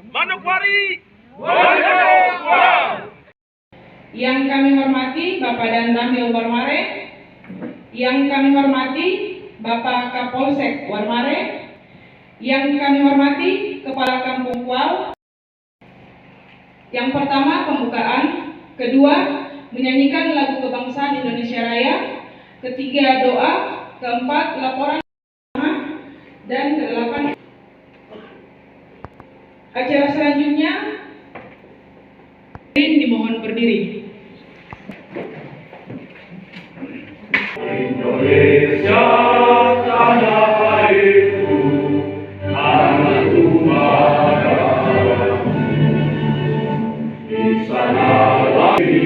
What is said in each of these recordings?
Manokwari. Yang kami hormati Bapak dan Ramil Warmare, yang kami hormati Bapak Kapolsek Warmare, yang kami hormati Kepala Kampung Kual. Yang pertama pembukaan, kedua menyanyikan lagu kebangsaan Indonesia Raya, ketiga doa, keempat laporan, dan kedelapan acara selanjutnya dimohon berdiri. Indonesia tanah airku, tanahku marah. Di sana lagi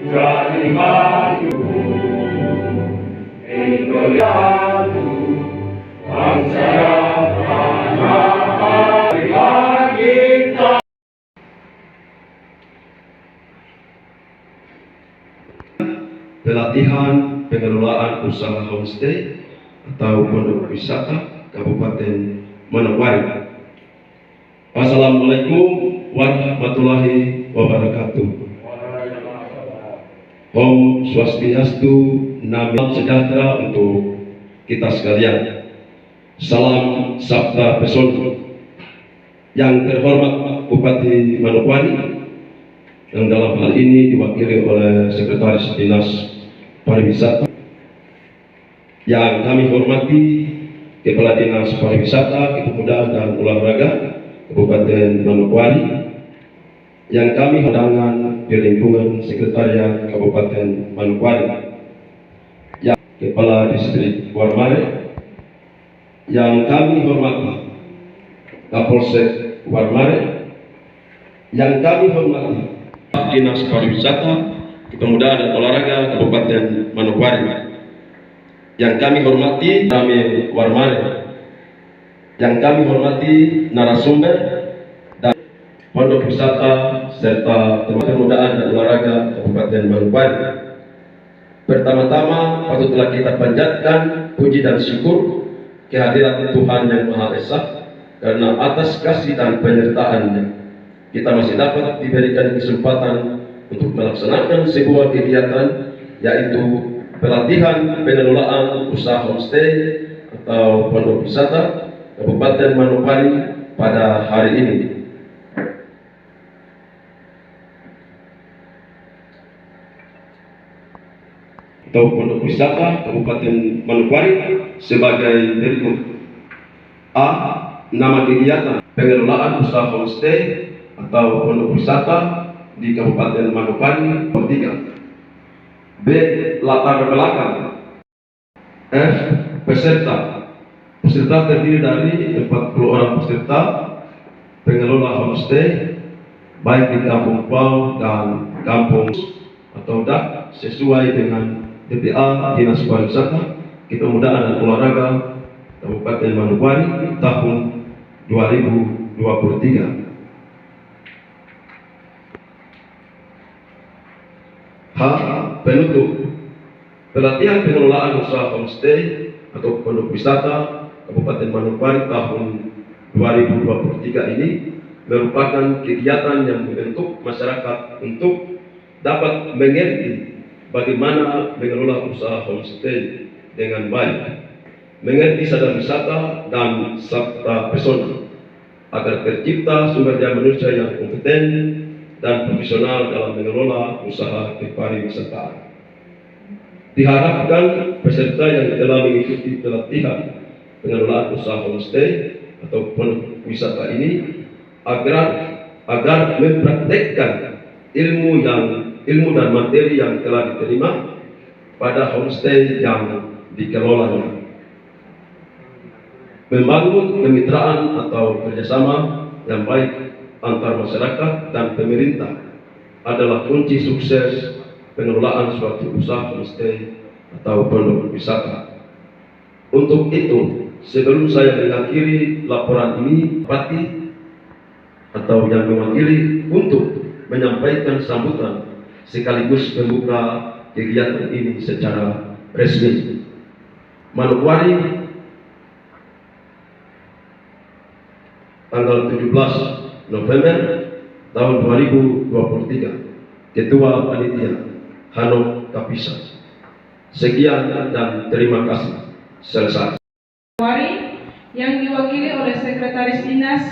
jadi maju. Indonesia bangsa yang tanah air kita. Pelatihan pengelolaan usaha homestay atau pondok wisata Kabupaten Manokwari. Assalamualaikum warahmatullahi wabarakatuh. Om Swastiastu, Namo sejahtera untuk kita sekalian. Salam Sabda Pesona. Yang terhormat Bupati Manokwari, yang dalam hal ini diwakili oleh Sekretaris Dinas Pariwisata, yang kami hormati Kepala Dinas Pariwisata, Kepemudaan dan Olahraga Kabupaten Manokwari, yang kami undangan di lingkungan Sekretariat Kabupaten Manokwari, yang Kepala Distrik Warmare, yang kami hormati Kapolsek Warmare, yang kami hormati Dinas Pariwisata, Kepemudaan dan Olahraga Kabupaten Manokwari, yang kami hormati Ramil Warmare, yang kami hormati narasumber dan pondok wisata serta Kepemudaan dan Olahraga Kabupaten Manokwari. Pertama-tama patutlah kita panjatkan puji dan syukur kehadirat Tuhan Yang Maha Esa, karena atas kasih dan penyertaan-Nya kita masih dapat diberikan kesempatan untuk melaksanakan sebuah kegiatan, yaitu pelatihan pengelolaan usaha homestay atau pondok wisata Kabupaten Manokwari pada hari ini. Atau pondok wisata Kabupaten Manokwari sebagai berikut. A. Nama kegiatan pengelolaan usaha homestay atau pondok wisata di Kabupaten Manokwari. 3. B. Latar belakang. F. Peserta. Peserta terdiri dari 40 orang peserta pengelola homestay baik di Kampung Kual dan Kampung atau DAK sesuai dengan DPA Dinas Pariwisata, Kepemudaan dan Olahraga Kabupaten Manokwari tahun 2023. H. Penutup. Pelatihan pengelolaan usaha homestay atau pondok wisata Kabupaten Manokwari tahun 2023 ini merupakan kegiatan yang membentuk masyarakat untuk dapat mengerti bagaimana mengelola usaha homestay dengan baik, mengerti sadar wisata dan sabda pesona, agar tercipta sumber daya manusia yang kompeten dan profesional dalam mengelola usaha kepariwisataan. Diharapkan peserta yang telah mengikuti pelatihan pengelolaan usaha homestay atau pondok wisata ini agar mempraktekkan ilmu dan materi yang telah diterima pada homestay yang dikelolanya. Membangun kemitraan atau kerjasama yang baik antar masyarakat dan pemerintah adalah kunci sukses pengelolaan suatu usaha homestay atau pondok wisata. Untuk itu, sebelum saya mengakhiri laporan ini, Bupati atau yang mewakili untuk menyampaikan sambutan sekaligus membuka kegiatan ini secara resmi. Manokwari tanggal 17 November tahun 2023. Ketua Panitia Hanok Kapisa. Sekian dan terima kasih. Selesai. Yang diwakili oleh Sekretaris Dinas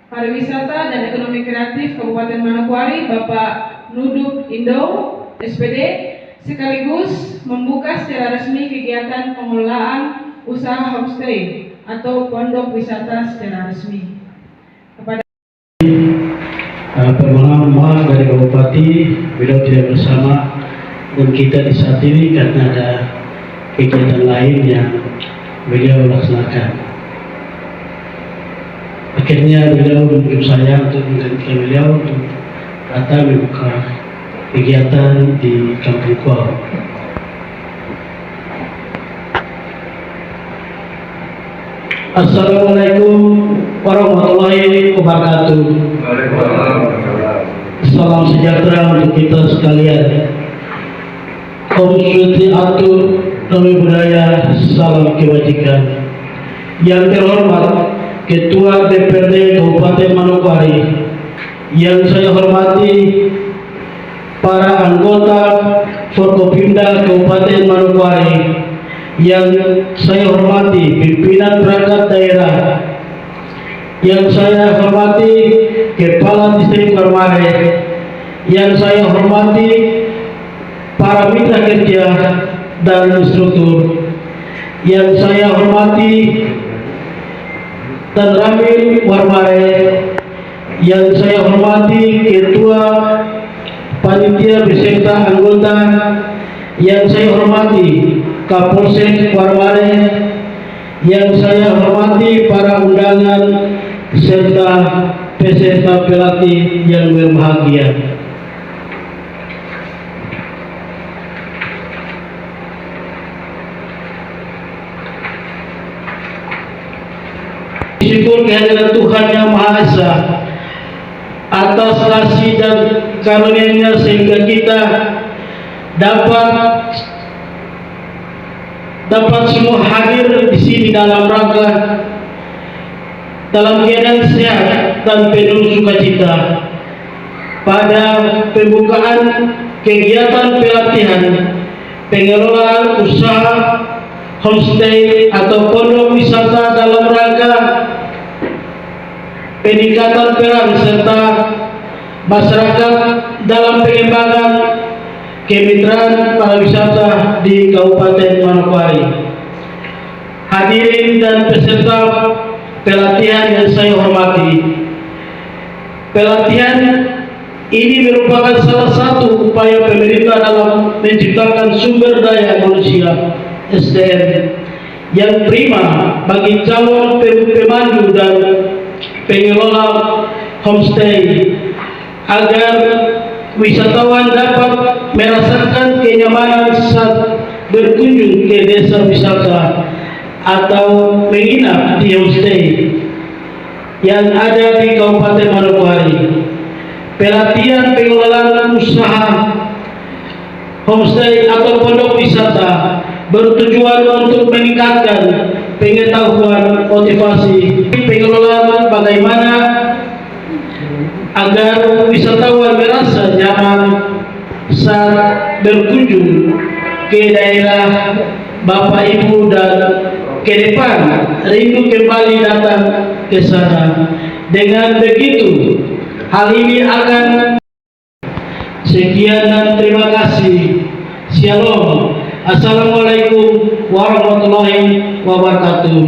Pariwisata dan Ekonomi Kreatif Kabupaten Manokwari, Bapak Nuduk Indo, SPD, sekaligus membuka secara resmi kegiatan pengelolaan usaha homestay atau pondok wisata secara resmi. Kepada permohonan maaf dari Pak Bupati, beliau tidak bersama dan kita di saat ini karena ada kegiatan lain yang beliau laksanakan. Akhirnya beliau menunjuk saya untuk menggantikan beliau untuk datang membuka kegiatan di Kampung Kuau. Assalamualaikum warahmatullahi wabarakatuh. Salam sejahtera untuk kita sekalian. Om Sri Atur, Nami Budaya, salam kebajikan. Yang terhormat Ketua DPRD Kabupaten Manokwari, yang saya hormati para anggota Forkopimda Kabupaten Manokwari, yang saya hormati pimpinan perangkat daerah, yang saya hormati Kepala Distrik Warmare, yang saya hormati para mitra kerja dan instruktur, yang saya hormati dan Ramil Warmare, yang saya hormati Ketua Panitia beserta anggota, yang saya hormati Kapolsek Warmare, yang saya hormati para undangan serta peserta pelatih yang berbahagia. Syukur kehadiran Tuhan Yang Maha Esa atas kasih dan karunia-Nya sehingga kita dapat semua hadir di sini dalam rangka dalam keadaan sehat dan penuh sukacita pada pembukaan kegiatan pelatihan pengelolaan usaha homestay atau pondok wisata dalam rangka peningkatan peran serta masyarakat dalam pengembangan kemitraan pariwisata di Kabupaten Manokwari. Hadirin dan peserta pelatihan yang saya hormati, pelatihan ini merupakan salah satu upaya pemerintah dalam menciptakan sumber daya manusia SDM yang prima bagi calon pemandu dan pengelola homestay agar wisatawan dapat merasakan kenyamanan saat berkunjung ke desa wisata atau menginap di homestay yang ada di Kabupaten Manokwari. Pelatihan pengelolaan usaha homestay atau pondok wisata bertujuan untuk meningkatkan pengetahuan, motivasi, pengelolaan bagaimana agar wisatawan merasa nyaman saat berkunjung ke daerah Bapak Ibu dan ke depan rindu kembali datang ke sana. Dengan begitu, hal ini akan sekian dan terima kasih. Shalom. Assalamualaikum warahmatullahi wabarakatuh.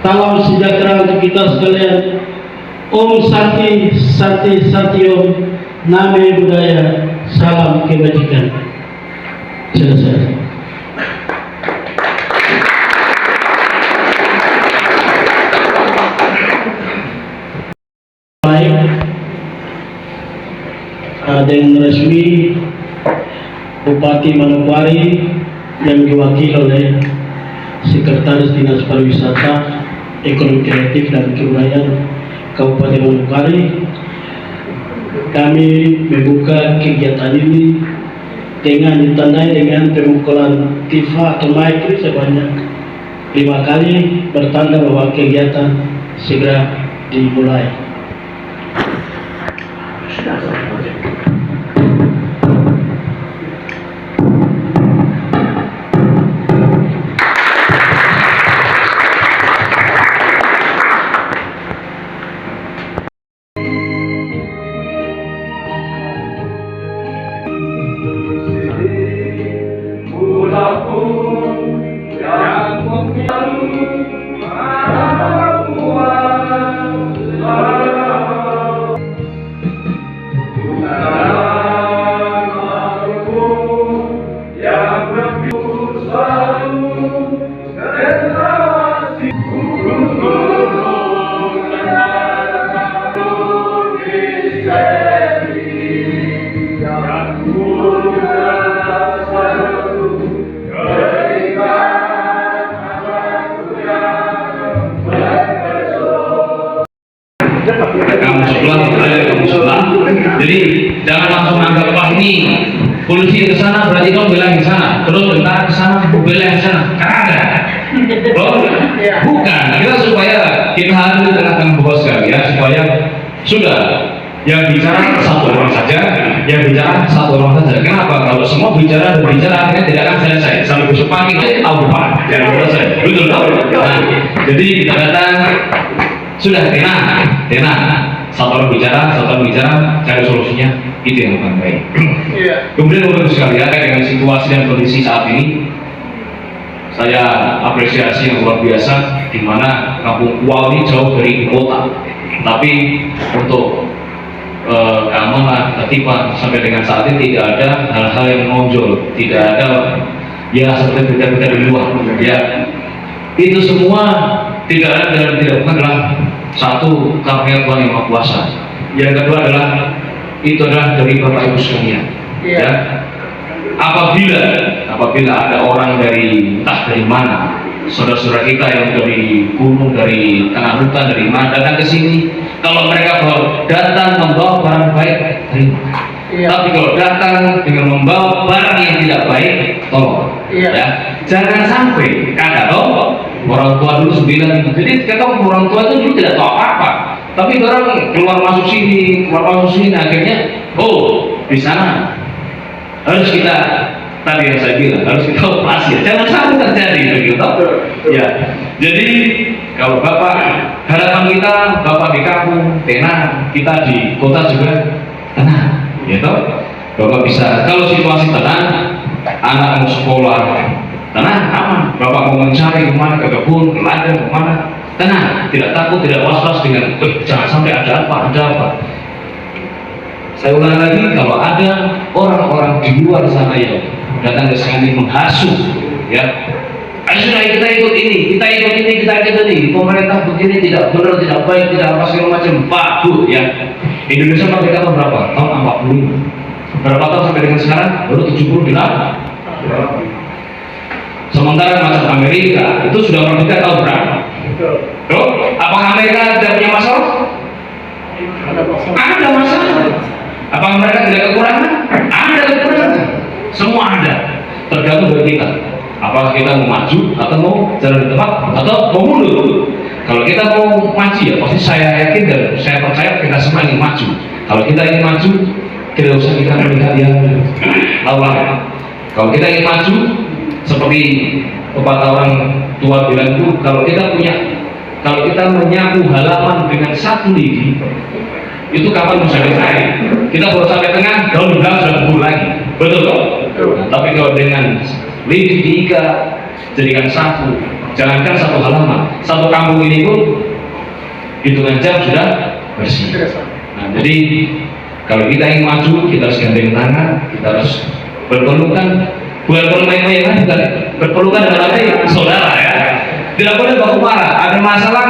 Salam sejahtera untuk kita sekalian. Om Santi Santi Santi Om, Nami Budaya, salam kebajikan. Selesai. Baik, dengan resmi Bupati Manokwari yang diwakili oleh Sekretaris Dinas Pariwisata, Ekonomi Kreatif dan Kebudayaan Kabupaten Manokwari, kami membuka kegiatan ini dengan ditandai dengan pemukulan tifa atau maikri sebanyak 5 kali bertanda bahwa kegiatan segera dimulai. Jadi jangan langsung anggap wah ini polisi ke sana berarti kamu bela yang sana, terus tentara ke sana bela yang sana, kan ada. Oh, bukan. Kita supaya kita harus di tengah-tengah bos sekalian supaya sudah yang bicara satu orang saja, yang bicara satu orang saja. Kenapa? Kalau semua bicara akhirnya tidak akan selesai. Sampai besok pagi kita tahu pak, jangan selesai. Betul tak? Nah, jadi kita datang sudah tenang. Satu orang bicara, cari solusinya, itu yang paling baik. Kemudian untuk sekalian dengan situasi dan kondisi saat ini, saya apresiasi yang luar biasa, di mana Kampung Kuau ini jauh dari kota, tapi untuk keamanan, ketertiban sampai dengan saat ini tidak ada hal-hal yang menonjol, tidak ada ya seperti berita-berita di luar. Ya, itu semua tidak ada dan tidak bukan adalah satu karunia Tuhan yang Maha Kuasa. Yang kedua adalah itu adalah dari Bapak Ibu sekalian. Ya, apabila ada orang dari entah dari mana, saudara-saudara kita yang dari gunung, dari tengah hutan, dari mana datang ke sini, kalau mereka datang membawa barang baik, terima. Tapi kalau datang dengan membawa barang yang tidak baik, tolong. Ya, jangan sampai kata orang tua dulu bilang, jadi kata orang tua itu dulu tidak tahu apa-apa, tapi orang keluar masuk sini, akhirnya di sana harus kita tadi yang saya bilang harus kita operasi. Jangan sampai terjadi begitu. Ya, jadi kalau Bapak harapan kita, Bapak di kampung tenang, kita di kota juga tenang, gitu. Bapak bisa kalau situasi tenang, anak mau sekolah tenang, aman. Bapak mau mencari kemana, ke kebun, ke ladang, kemana, tenang, tidak takut, tidak was-was dengan jangan sampai ada apa. Saya ulang lagi, kalau ada orang-orang di luar sana yang datang ke sini menghasut, ya, sudah kita ikut ini, pemerintah begini tidak benar, tidak baik, tidak apa segala macam, Pak, Bu, ya. Indonesia merdeka tahun berapa? Tahun 45. Berapa tahun sampai dengan sekarang? Baru 78. Sementara macam Amerika itu sudah merdeka tahun berapa? Loh, apakah Amerika tidak punya masalah? Ada masalah. Apakah mereka tidak kekurangan? Ada kekurangan. Semua ada. Tergantung dari kita. Apakah kita mau maju atau mau jalan di tempat atau mau mundur? Kalau kita mau maju ya pasti saya yakin dan saya percaya kita semua ingin maju. Kalau kita ingin maju, tidak usah kita melihat yang lawan. Kalau kita ingin maju, seperti pepatah orang tua bilang itu, kalau kita menyapu halaman dengan satu lidi, itu kapan bisa selesai? Kita baru sampai tengah, daun belakang sudah gugur lagi, betul toh? Nah, tapi kalau dengan lidi diikat, jadikan satu, jangankan satu halaman, satu kampung ini pun hitungan jam sudah bersih. Nah, jadi kalau kita ingin maju, kita harus gandeng tangan, kita harus berpelukan, bukan bermain-main, bukan berpelukan dengan hati saudara ya. Tidak boleh baku marah, ada masalah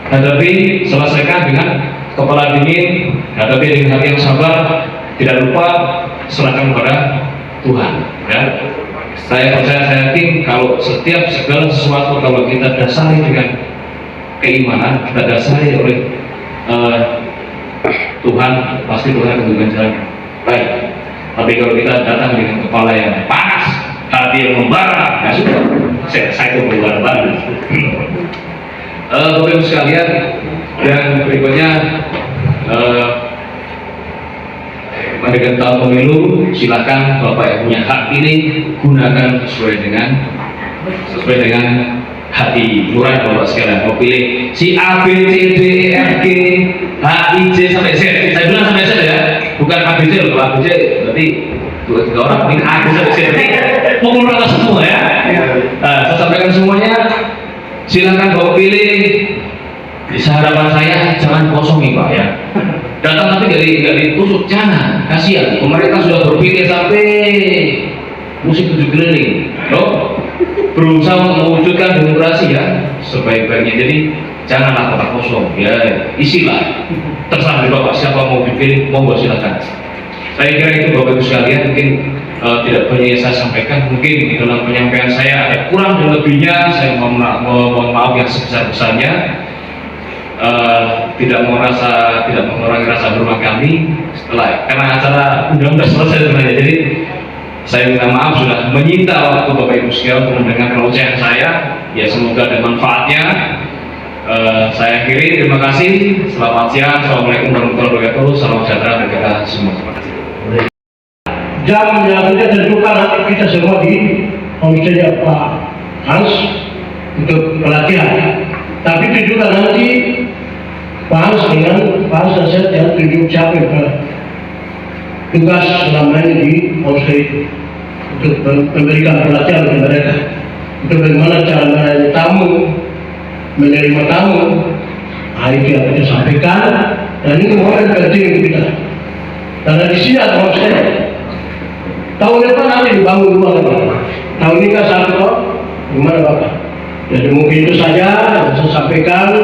hadapi, selesaikan dengan kepala dingin, hadapi dengan hati yang sabar, tidak lupa serahkan kepada Tuhan ya. Saya percaya, saya yakin kalau setiap segala sesuatu kalau kita dasari dengan keimanan, kita dasari oleh Tuhan, pasti Tuhan akan dengan jalan baik. Tapi kalau kita datang dengan kepala yang panas, hati yang membara, ya sudah, saya pembongkaran tanah. Bapak Ibu sekalian, dan berikutnya mendekati tahun pemilu, silakan Bapak yang punya hak ini gunakan sesuai dengan hati nurani Bapak sekalian. Mau pilih si A, B, C, D, E, F, G, H, I, J sampai Z. Saya bilang sampai Z ya, bukan A, B, C loh. A, B, C berarti dua orang pilih A, B, C, Z. Pokoknya rata semua ya. Nah, saya sampaikan semuanya. Silakan Bapak pilih. Di harapan saya jangan kosongi Pak ya. Datang tapi nggak ditusuk, jangan, kasihan. Pemerintah sudah berpikir sampai musik 7 keliling, loh, berusaha untuk mewujudkan demokrasi ya sebaik-baiknya. Jadi janganlah kotak kosong, ya isilah. Terserah dari Bapak siapa mau dipilih, monggo silakan. Saya kira itu Bapak Ibu sekalian, mungkin tidak banyak yang saya sampaikan. Mungkin di dalam penyampaian saya ada kurang dan lebihnya, saya mohon maaf yang sebesar-besarnya. Tidak mengurangi rasa hormat kami karena acara undang-undang selesai sebenarnya. Jadi saya minta maaf sudah menyita waktu Bapak Ibu sekalian untuk mendengarkan ocehan saya. Ya semoga ada manfaatnya. Saya akhiri, terima kasih. Selamat siang. Assalamualaikum warahmatullahi wabarakatuh. Salam sejahtera bagi kita semua. Terima kasih. Jam yang kita tentukan nanti kita semua di homestay Pak Hans untuk pelatihan. Tapi itu juga nanti Pak Hans dengan Pak Hans dan saya yang tunjuk siapa ke tugas selama ini di homestay untuk memberikan pelatihan kepada mereka untuk bagaimana cara melayani tamu, menerima tamu. Itu yang kita sampaikan, dan ini momen penting untuk kita. Karena di sini ada homestay. Tahun depan nanti dibangun rumah lagi. Tahun ini kan satu, gimana Bapak? Jadi mungkin itu saja yang saya sampaikan.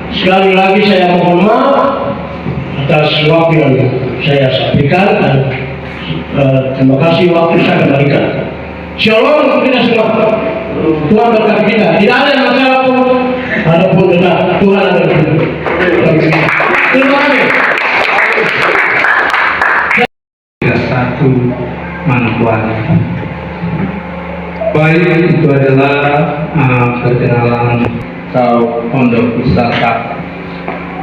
Sekali lagi saya mohon maaf atas waktu yang saya sampaikan, dan terima kasih waktu saya kembalikan. Shalom untuk kita semua. Tuhan berkati kita. Tidak ada masalah pun, adapun tetap Tuhan ada di sini. Terima kasih. Satu manfaat. Baik, itu adalah perkenalan atau pondok wisata.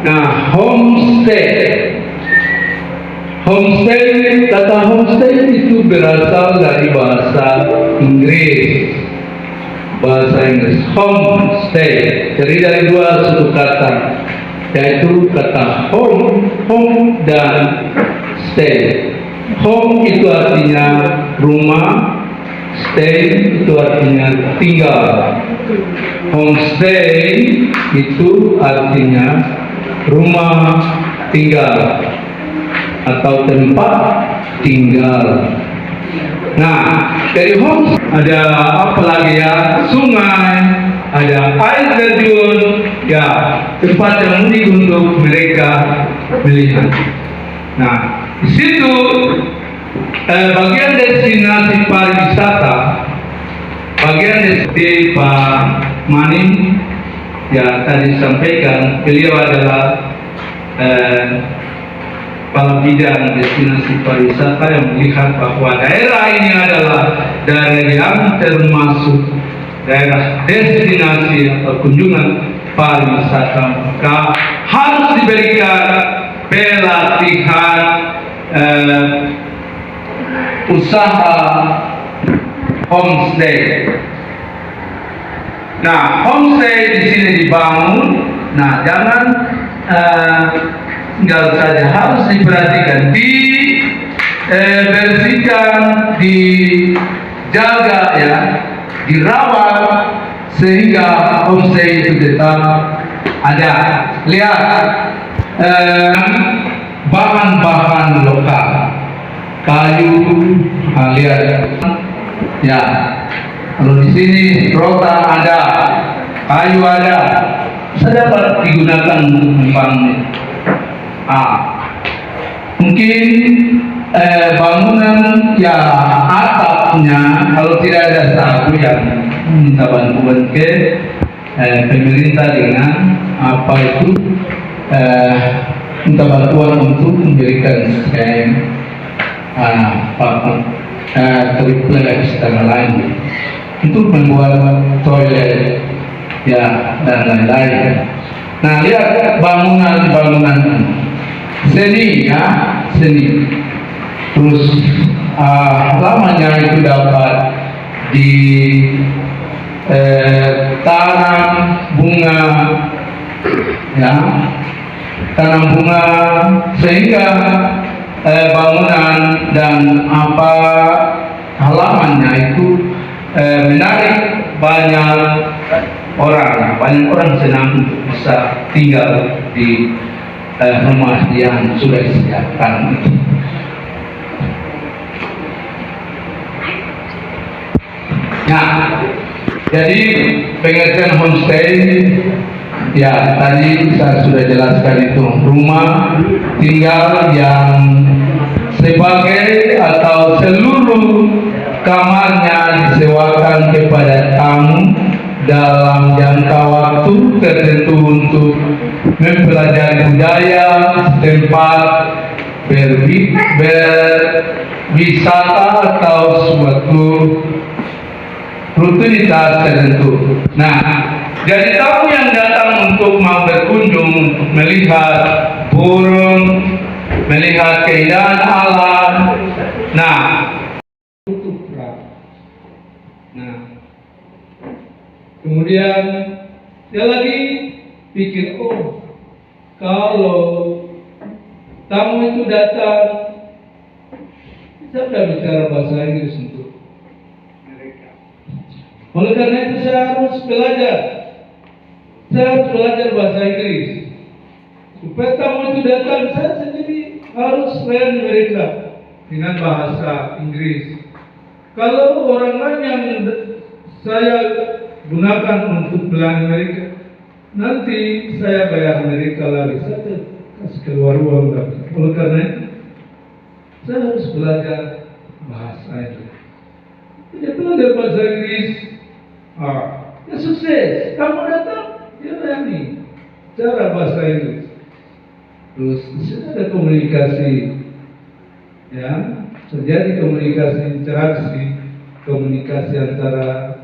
Nah, homestay, kata homestay itu berasal dari bahasa Inggris. Homestay terdiri dari dua suku kata, yaitu kata home dan stay. Home itu artinya rumah, stay itu artinya tinggal. Homestay itu artinya rumah tinggal atau tempat tinggal. Nah, dari home ada apa lagi ya? Sungai, ada air terjun, ya tempat yang unik untuk mereka melihat. Nah, di situ bagian destinasi pariwisata, bagian destinasi Pak Maning ya tadi sampaikan, beliau adalah kepala bidang destinasi pariwisata yang melihat bahwa daerah ini adalah daerah yang termasuk daerah destinasi atau kunjungan pariwisata, maka harus diberikan pelatihan usaha homestay. Nah, homestay di sini dibangun. Nah, jangan tinggal saja, harus diperhatikan, dibersihkan, dijaga ya, dirawat sehingga homestay itu tetap ada. Lihat bahan-bahan lokal, kayu, lihat ya. Kalau di sini rotan ada, kayu ada, bisa dapat digunakan untuk membangun. Mungkin bangunan ya atapnya, kalau tidak ada sagu yang minta bantuan ke pemerintah dengan apa itu minta bantuan untuk memberikan triplek dan lain. untuk membuat toilet ya dan lain-lain. Nah, lihat bangunan seni ya, seni. Terus lamanya itu dapat di tanam bunga ya, tanam bunga sehingga bangunan dan apa halamannya itu menarik banyak orang senang untuk bisa tinggal di rumah yang sudah disediakan itu. Nah, jadi pengertian homestay ya tadi saya sudah jelaskan itu rumah tinggal yang sebagai atau seluruh kamarnya disewakan kepada tamu dalam jangka waktu tertentu untuk mempelajari budaya tempat berwisata atau suatu rutinitas tertentu. Nah, jadi tamu yang datang untuk mau berkunjung, untuk melihat burung, melihat keindahan alam. Nah, kemudian dia lagi pikir, oh, kalau tamu itu datang, saya sudah bicara bahasa Inggris untuk mereka. Oleh karena itu saya harus belajar. Saya harus belajar bahasa Inggris. Supaya tamu itu datang, saya sendiri harus layani mereka dengan bahasa Inggris. Kalau orang lain yang saya gunakan untuk melayani mereka, nanti saya bayar mereka lagi, saya kasih keluar uang lagi. Oleh karena itu, saya harus belajar bahasa Inggris. Dia belajar bahasa Inggris, ya sukses. Kamu datang, dia layani cara bahasa Inggris. Terus di sini ada komunikasi, ya, terjadi komunikasi, interaksi, komunikasi antara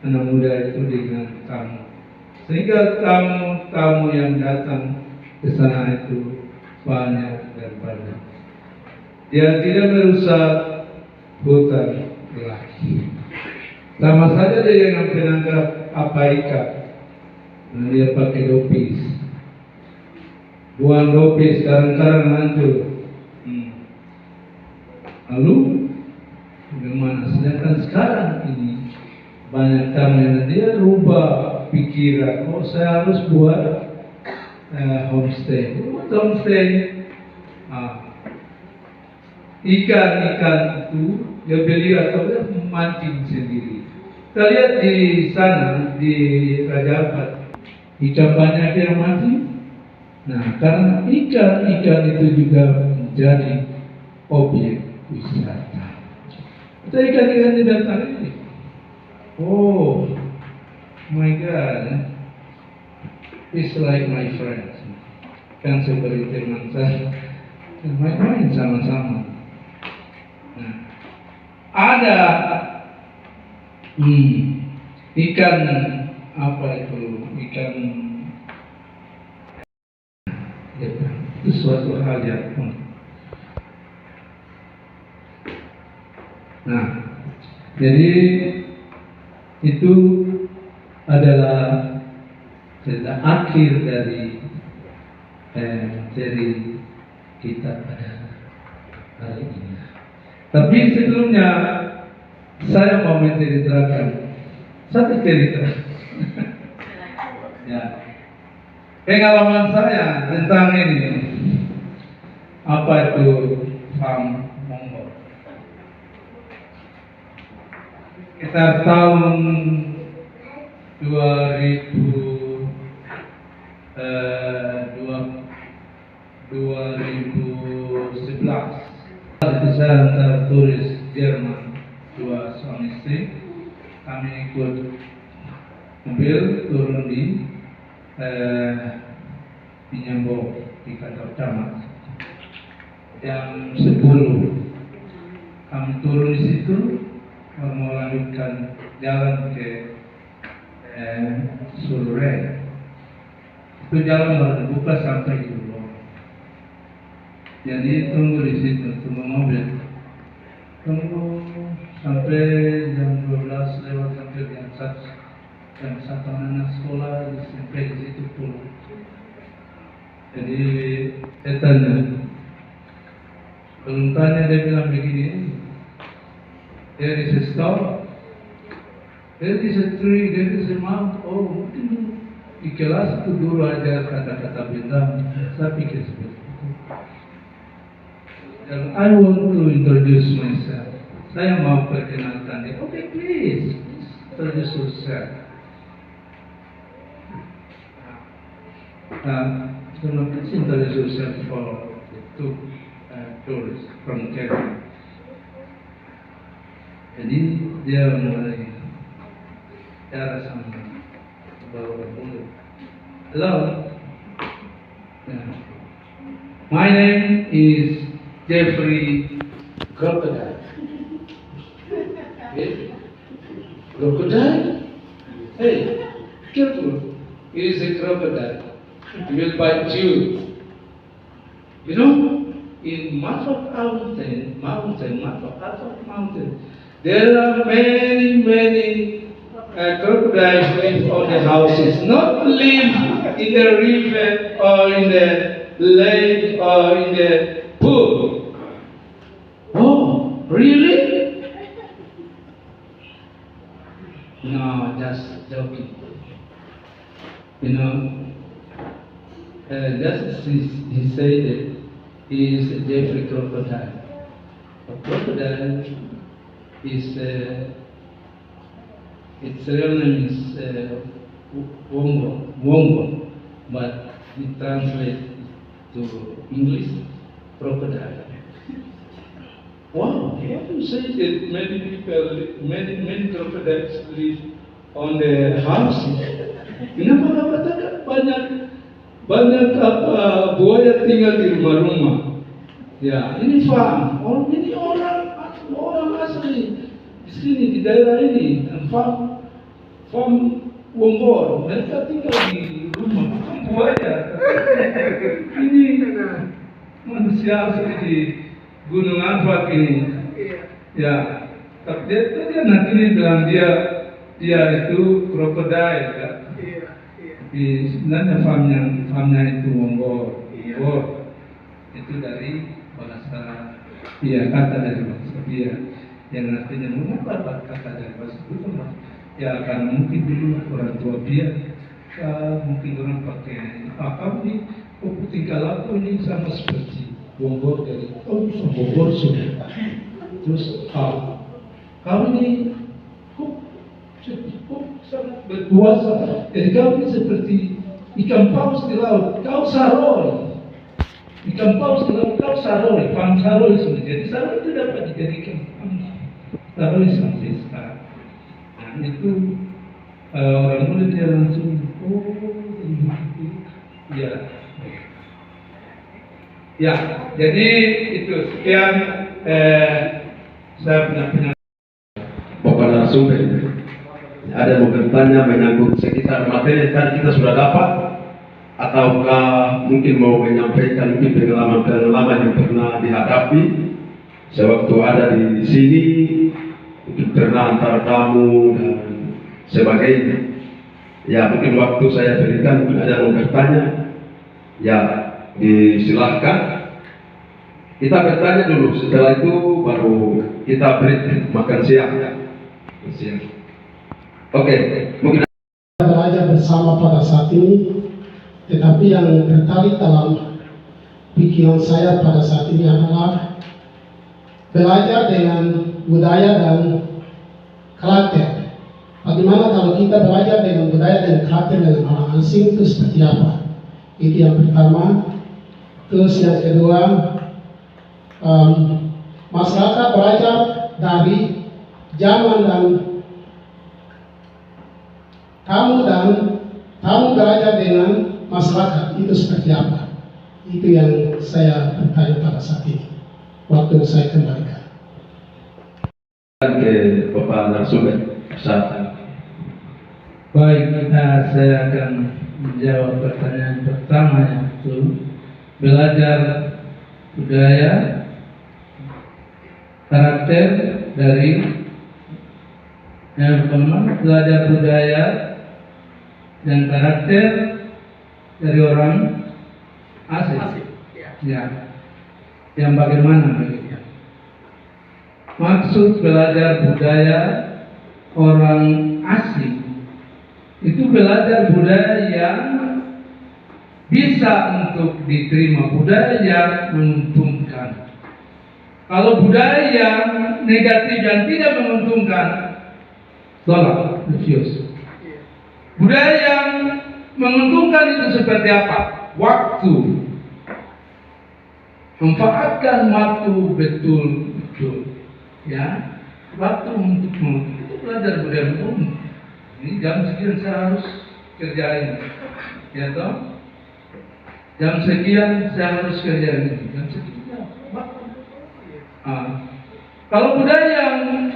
anak muda itu dengan tamu, sehingga tamu yang datang ke sana itu banyak dan banyak. Dia tidak merusak hutan lagi. Sama saja dia yang penangkap ikan, dia pakai dopis, buang dopis, karang-karang hancur. Lalu bagaimana? Sedangkan sekarang ini banyak tamu yang dia rubah pikiran, oh saya harus buat homestay. Buat homestay, ikan itu dia beli atau dia memancing sendiri. Kita lihat di sana di Raja Ampat, ikan banyak yang mati. Nah, karena ikan itu juga menjadi objek wisata. Kita ikan-ikan di datang ini. Oh my God, it's like my friends. Kan seperti teman saya, main-main sama-sama. Nah, ada ikan apa itu? Ikan ya, itu suatu hal yang nah, jadi itu adalah cerita akhir dari seri kita pada hari ini. Tapi sebelumnya saya mau menceritakan satu cerita. Ya, pengalaman saya tentang ini. Apa itu farm Mongol? Sekitar tahun 2011 itu saya antar turis Jerman, dua suami istri. Kami ikut mobil turun di Nyambong di kantor camat. Jam 10 kami turun di situ, mau melanjutkan jalan ke Surrey. Itu jalan baru dibuka sampai dulu. Jadi tunggu di situ, tunggu mobil. Tunggu sampai jam 12 lewat sampai jam 1 anak sekolah sampai di situ pulang. Jadi saya tanya, belum tanya dia bilang begini, there is a star, there is a tree, there is a mount. Oh, mungkin di kelas itu dulu aja kata-kata bintang. Saya pikir seperti itu. Dan I want to introduce myself. Saya mau perkenalkan dia. Okay, please introduce yourself. Please introduce yourself for the two tourists from Kenya. Jadi dia mulai cara sama bawa dulu. Hello. My name is Jeffrey Crocodile. Okay? Crocodile? Hey, careful. It is a crocodile. It will bite you. You know, in Mafak Mountain, there are many crocodiles live on the houses, not live in the river or in the lake or in the pool. Oh, really? No, just joking. You know, just he said that he is a Jeffrey Crocodile. A crocodile is its real name is Wongo, but it translates to English crocodile. Wow, how do you say that many crocodiles live on the house? Kenapa kau katakan banyak buaya tinggal di rumah-rumah? Ya, ini farm. Ini orang asli di sini di daerah ini, farm Wombor. Mereka tinggal di rumah, bukan buaya. Ini manusia asli di Gunung Arfak ini. Ya, tapi dia nanti bilang dia itu krokodil kan. Sebenarnya farmnya itu Wombor. Itu dari bahasa kata dari bahasa dia yang artinya mengapa kata dari bahasa itu ya karena mungkin dulu orang tua dia mungkin orang pakai kamu nih tinggal aku ini sama seperti Wombor dari Wombor sudah terus kamu ini sangat berkuasa jadi kamu ini seperti ikan paus di laut kau saroi. Ikan paus di laut kau saroi, pam saroi sudah jadi saroi itu dapat dijadikan pam saroi sampai sekarang. Nah itu orang muda dia langsung ya jadi itu sekian saya punya Bapak narasumber ada yang mau bertanya menyangkut sekitar materi yang tadi kita sudah dapat, ataukah mungkin mau menyampaikan mungkin pengalaman yang pernah dihadapi sewaktu ada di sini, mungkin pernah antar tamu dan sebagainya. Ya mungkin waktu saya berikan, mungkin ada yang mau bertanya, ya disilahkan. Kita bertanya dulu, setelah itu baru kita beri makan siang. Oke, mungkin belajar bersama pada saat ini, tetapi yang tertarik dalam pikiran saya pada saat ini adalah belajar dengan budaya dan karakter. Bagaimana kalau kita belajar dengan budaya dan karakter dengan orang asing itu seperti apa? Itu yang pertama. Terus yang kedua, masyarakat belajar dari zaman dan tamu belajar dengan masyarakat itu seperti apa? Itu yang saya bertanya pada saat ini. Waktu saya kembalikan. Ke Bapak narasumber. Satu. Baik, saya akan menjawab pertanyaan pertama, yaitu belajar budaya, karakter dari yang pertama, belajar budaya dan karakter dari orang asing. Ya, yang bagaimana begitu? Maksud belajar budaya orang asing itu belajar budaya yang bisa untuk diterima, budaya yang menguntungkan. Kalau budaya yang negatif dan tidak menguntungkan, tolak, refuse. Budaya yang menguntungkan itu seperti apa? Waktu. Manfaatkan waktu betul-betul. Ya, waktu untuk itu belajar budaya umum. Ini jam sekian saya harus kerjain, ya toh. Jam sekian saya harus kerjain. Jam sekian. Kalau budaya yang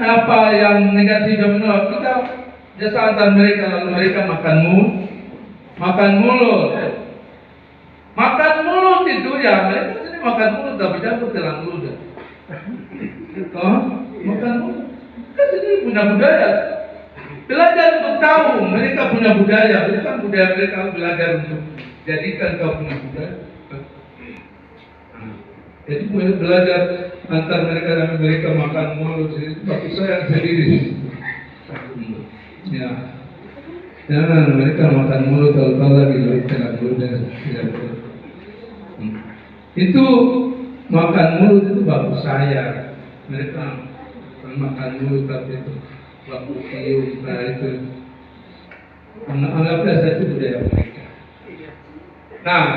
yang negatif dan menolak, kita biasa antar mereka, lalu mereka makan mulut itu ya, mereka sini makan mulut tapi jangan telan mulut. Makan mulut. Kita sini punya budaya. Belajar untuk tahu mereka punya budaya, bukan budaya mereka, belajar untuk jadikan kau punya budaya. Jadi belajar antar mereka dan mereka makan mulut itu bagi saya sendiri. Ya, jangan mereka makan mulut kalau lagi telan mulut tidak boleh. Itu makan mulut itu bagus saya. Mereka makan mulut tapi itu bagus cium itu. Anggaplah saya itu budaya mereka. Nah,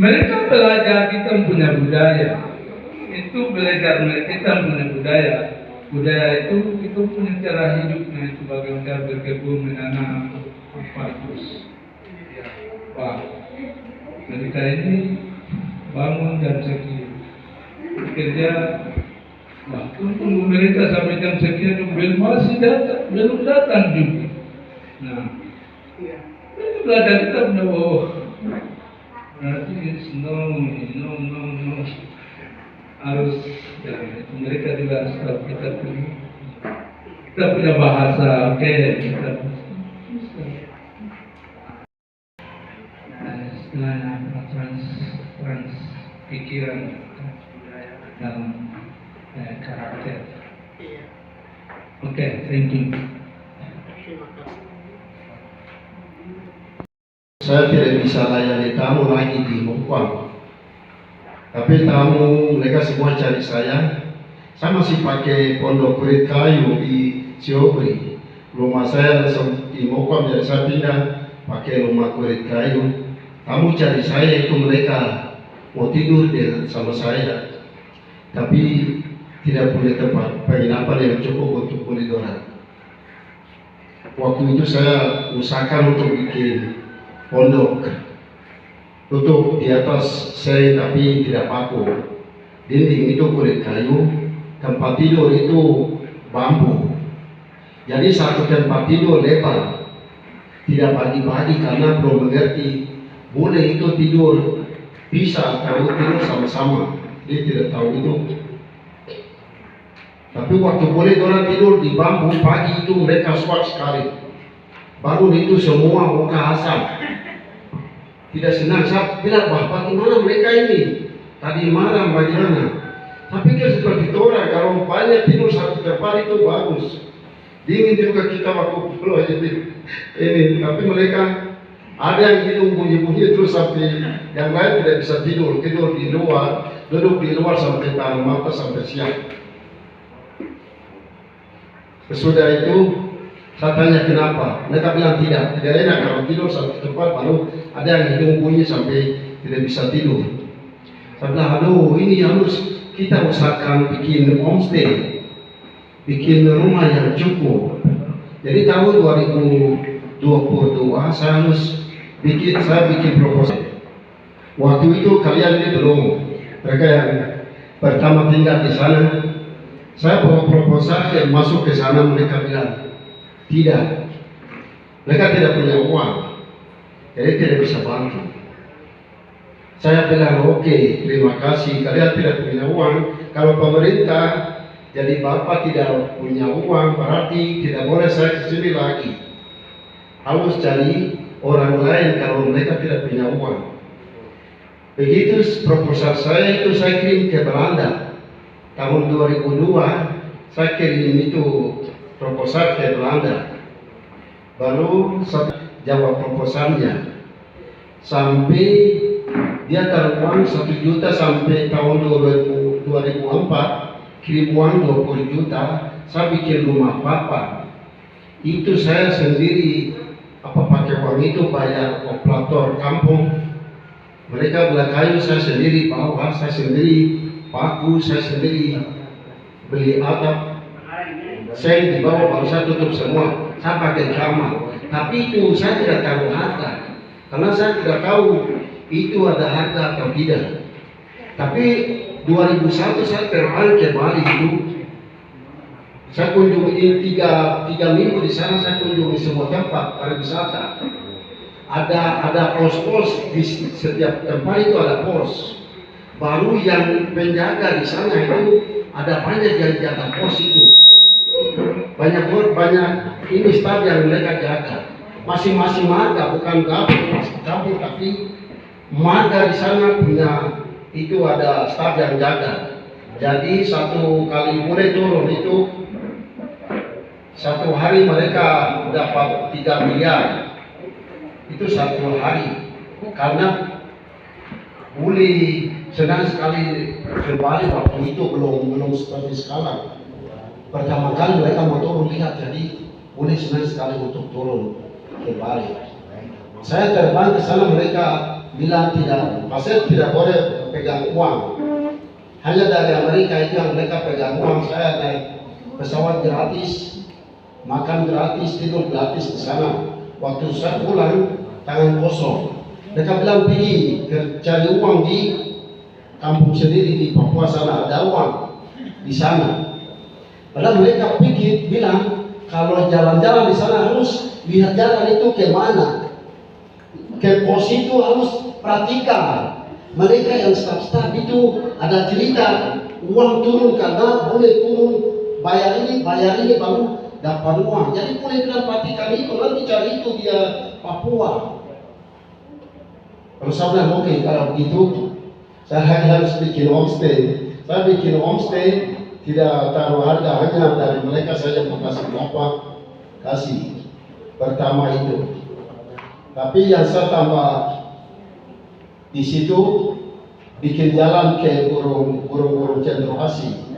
mereka belajar kita punya budaya. Itu belajar kita punya budaya. Budaya itu punya cara hidupnya, itu bagaimana berkebun, menanam apa terus. Wah, mereka ini bangun jam sekian, kerja. Waktu tunggu mereka sampai jam sekian belum datang juga. Nah, itu belajar kita punya berarti no harus ya, mereka juga harus tahu kita punya bahasa, oke, kita istilahnya trans pikiran dalam karakter. Oke, thank you. Saya tidak bisa layani tamu lagi di Mokwang. Tapi tamu mereka semua cari saya. Saya masih pakai pondok kulit kayu di Ciobri. Rumah saya di Mokwang, jadi saya pindah pakai rumah kulit kayu. Tamu cari saya itu mereka mau tidur sama saya, tapi tidak punya tempat penginapan yang cukup untuk koridor. Waktu itu saya usahakan untuk bikin pondok tutup di atas seng tapi tidak paku. Dinding itu kulit kayu, tempat tidur itu bambu. Jadi satu tempat tidur lebar, tidak bagi-bagi karena belum mengerti. Boleh itu tidur bisa kalau tidur sama-sama, dia tidak tahu itu. Tapi waktu boleh orang tidur di bambu pagi itu mereka suat sekali. Bangun itu semua muka asam. Tidak senang. Saya bilang, wah bagaimana mereka ini? Tadi malam bagaimana? Tapi dia seperti orang, kalau banyak tidur satu tempat itu bagus. Dingin juga kita waktu pulau ini. Tapi mereka ada yang hidung bunyi-bunyi terus sampai yang lain tidak bisa tidur di luar, duduk di luar sampai tahan mata sampai siang. Sesudah itu saya tanya kenapa, mereka bilang tidak enak kalau tidur satu tempat baru ada yang hidung bunyi sampai tidak bisa tidur. Saya bilang, aduh ini harus kita usahakan bikin homestay, bikin rumah yang cukup. Jadi tahun 2022 saya bikin proposal. Waktu itu kalian ini belum, mereka yang pertama tinggal di sana. Saya bawa proposal yang masuk ke sana, mereka bilang, Tidak, mereka tidak punya uang, jadi tidak bisa bantu. Saya bilang oke, terima kasih, kalian tidak punya uang. Kalau pemerintah jadi bapak tidak punya uang, berarti tidak boleh saya kesini lagi. Harus cari orang lain kalau mereka tidak punya uang. Begitu proposal saya itu saya kirim ke Belanda. Tahun 2002 saya kirim itu proposal ke Belanda. Baru saya jawab proposalnya. Sampai dia taruh uang 1 juta sampai tahun 2004 kirim uang 20 juta. Saya bikin rumah papa. Itu saya sendiri pakai uang itu bayar operator kampung. Mereka beli kayu, saya sendiri bawa, saya sendiri paku, saya sendiri beli atap. Saya dibawa baru saya tutup semua. Saya pakai kamar. Tapi itu saya tidak tahu harga, karena saya tidak tahu itu ada harga atau tidak. Tapi 2001 saya terbang ke Bali itu. Saya kunjungi 3 minggu di sana, saya kunjungi semua tempat pariwisata. Ada pos-pos di setiap tempat itu ada pos. Baru yang penjaga di sana itu ada banyak yang jaga pos itu. Banyak ini staf yang mereka jaga. Masing-masing marga, bukan gabung tapi marga di sana punya itu ada staf yang jaga. Jadi 1 kali boleh turun itu 1 hari mereka dapat 3 miliar. Itu 1 hari, karena boleh senang sekali kembali waktu itu belum seperti sekarang. Pertama kali mereka mau turun lihat, jadi boleh senang sekali untuk turun kembali. Saya terbang ke sana, mereka bilang pasien tidak boleh pegang uang. Hanya dari Amerika itu yang mereka pegang uang. Saya naik pesawat gratis, makan gratis, tidur gratis di sana. Waktu saya pulang tangan kosong. Mereka bilang pergi cari uang di kampung sendiri di Papua sana, ada uang di sana. Padahal mereka bilang kalau jalan-jalan di sana harus lihat jalan itu ke mana. Ke pos itu harus perhatikan. Mereka yang staf-staf itu ada cerita uang turun karena boleh turun bayar ini baru dapat uang. Jadi boleh bilang perhatikan itu, nanti cari itu dia Papua. Kalau saya bilang oke, kalau begitu saya harus bikin homestay. Saya bikin homestay, tidak taruh harga, hanya dari mereka saja mau kasih berapa kasih pertama itu. Tapi yang saya tambah di situ bikin jalan ke burung cendrawasih.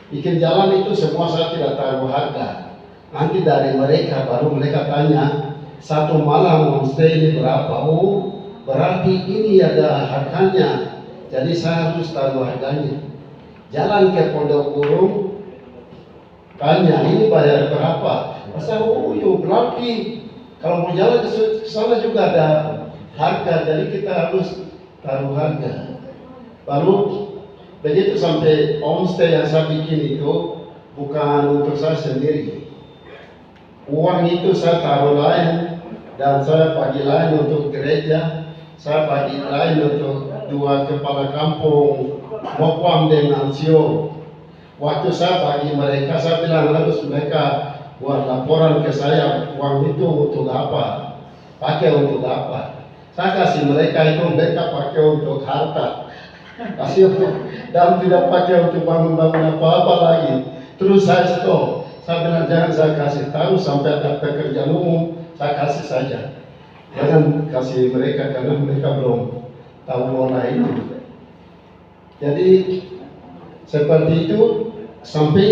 Bikin jalan itu semua saya tidak taruh harga. Nanti dari mereka baru mereka tanya 1 malam homestay ini berapa? Oh, berarti ini ada harganya. Jadi saya harus taruh harganya. Jalan ke Pondok Burung, tanya ini bayar berapa? Masa berarti kalau mau jalan ke sana juga ada harga. Jadi kita harus taruh harga. Baru begitu sampai homestay yang saya bikin itu bukan untuk saya sendiri. Uang itu saya taruh lain dan saya bagi lain untuk gereja, saya bagi lain untuk 2 kepala kampung, Mokwam dan Ansio. Waktu saya bagi mereka, saya bilang harus mereka buat laporan ke saya, uang itu untuk apa, pakai untuk apa. Saya kasih mereka itu, mereka pakai untuk harta, kasih untuk, dan tidak pakai untuk bangun-bangun apa-apa lagi. Terus saya stop. Saya bilang jangan saya kasih tahu sampai ada pekerjaan umum, saya kasih saja. Jangan kasih mereka karena mereka belum tahu mana itu. Jadi seperti itu sampai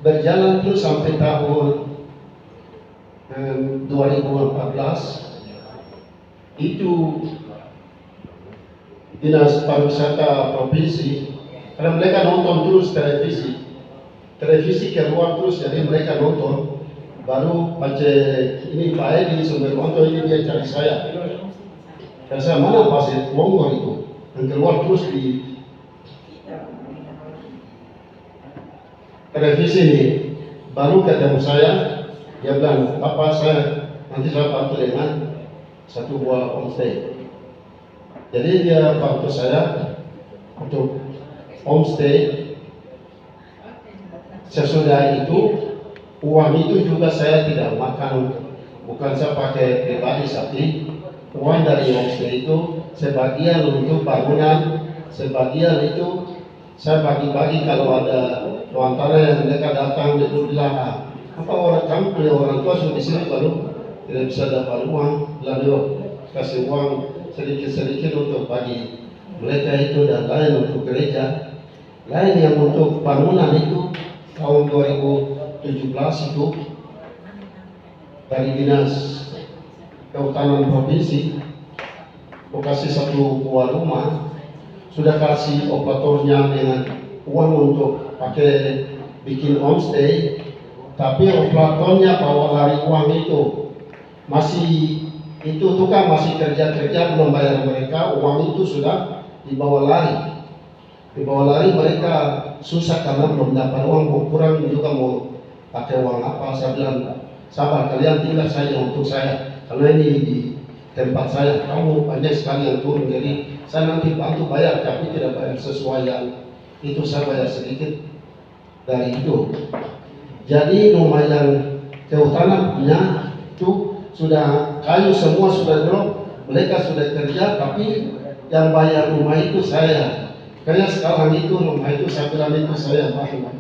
berjalan terus sampai tahun 2014 itu Dinas Pariwisata Provinsi, karena mereka nonton terus televisi keluar terus, jadi mereka nonton. Baru baca ini Pak Edi Sumberwanto ini dia cari saya. Dan saya mana Pasir Wonggo itu, dan keluar terus di televisi ini. Baru ketemu saya, Dia bilang, Bapak nanti saya bantu dengan satu buah homestay. Jadi dia bantu saya untuk homestay. Sesudah itu, uang itu juga saya tidak makan, bukan saya pakai pribadi, tapi uang dari homestay itu sebagian untuk bangunan, sebagian itu saya bagi-bagi kalau ada tuan-tuan yang mereka datang dia bilang, apa orang kamu punya orang tua sudah di sini baru tidak bisa dapat uang, lalu kasih uang sedikit-sedikit untuk bagi mereka itu dan lain untuk gereja, lain yang untuk bangunan itu tahun 2017 itu dari dinas kehutanan provinsi mau kasih satu buah rumah, sudah kasih operatornya dengan uang untuk pakai bikin homestay, tapi operatornya bawa lari uang itu masih itu tukang masih kerja belum bayar mereka, uang itu sudah dibawa lari mereka susah karena belum dapat uang, kurang juga mau pakai uang apa. Saya bilang sabar, kalian tinggal saja untuk saya karena ini di tempat saya, kamu banyak sekali yang turun, jadi saya nanti bantu bayar tapi tidak bayar sesuai yang itu, saya bayar sedikit dari itu. Jadi rumah yang kehutanan punya itu sudah kayu semua sudah drop, mereka sudah kerja, tapi yang bayar rumah itu saya. Karena sekarang itu rumah itu saya bilang itu saya bangun.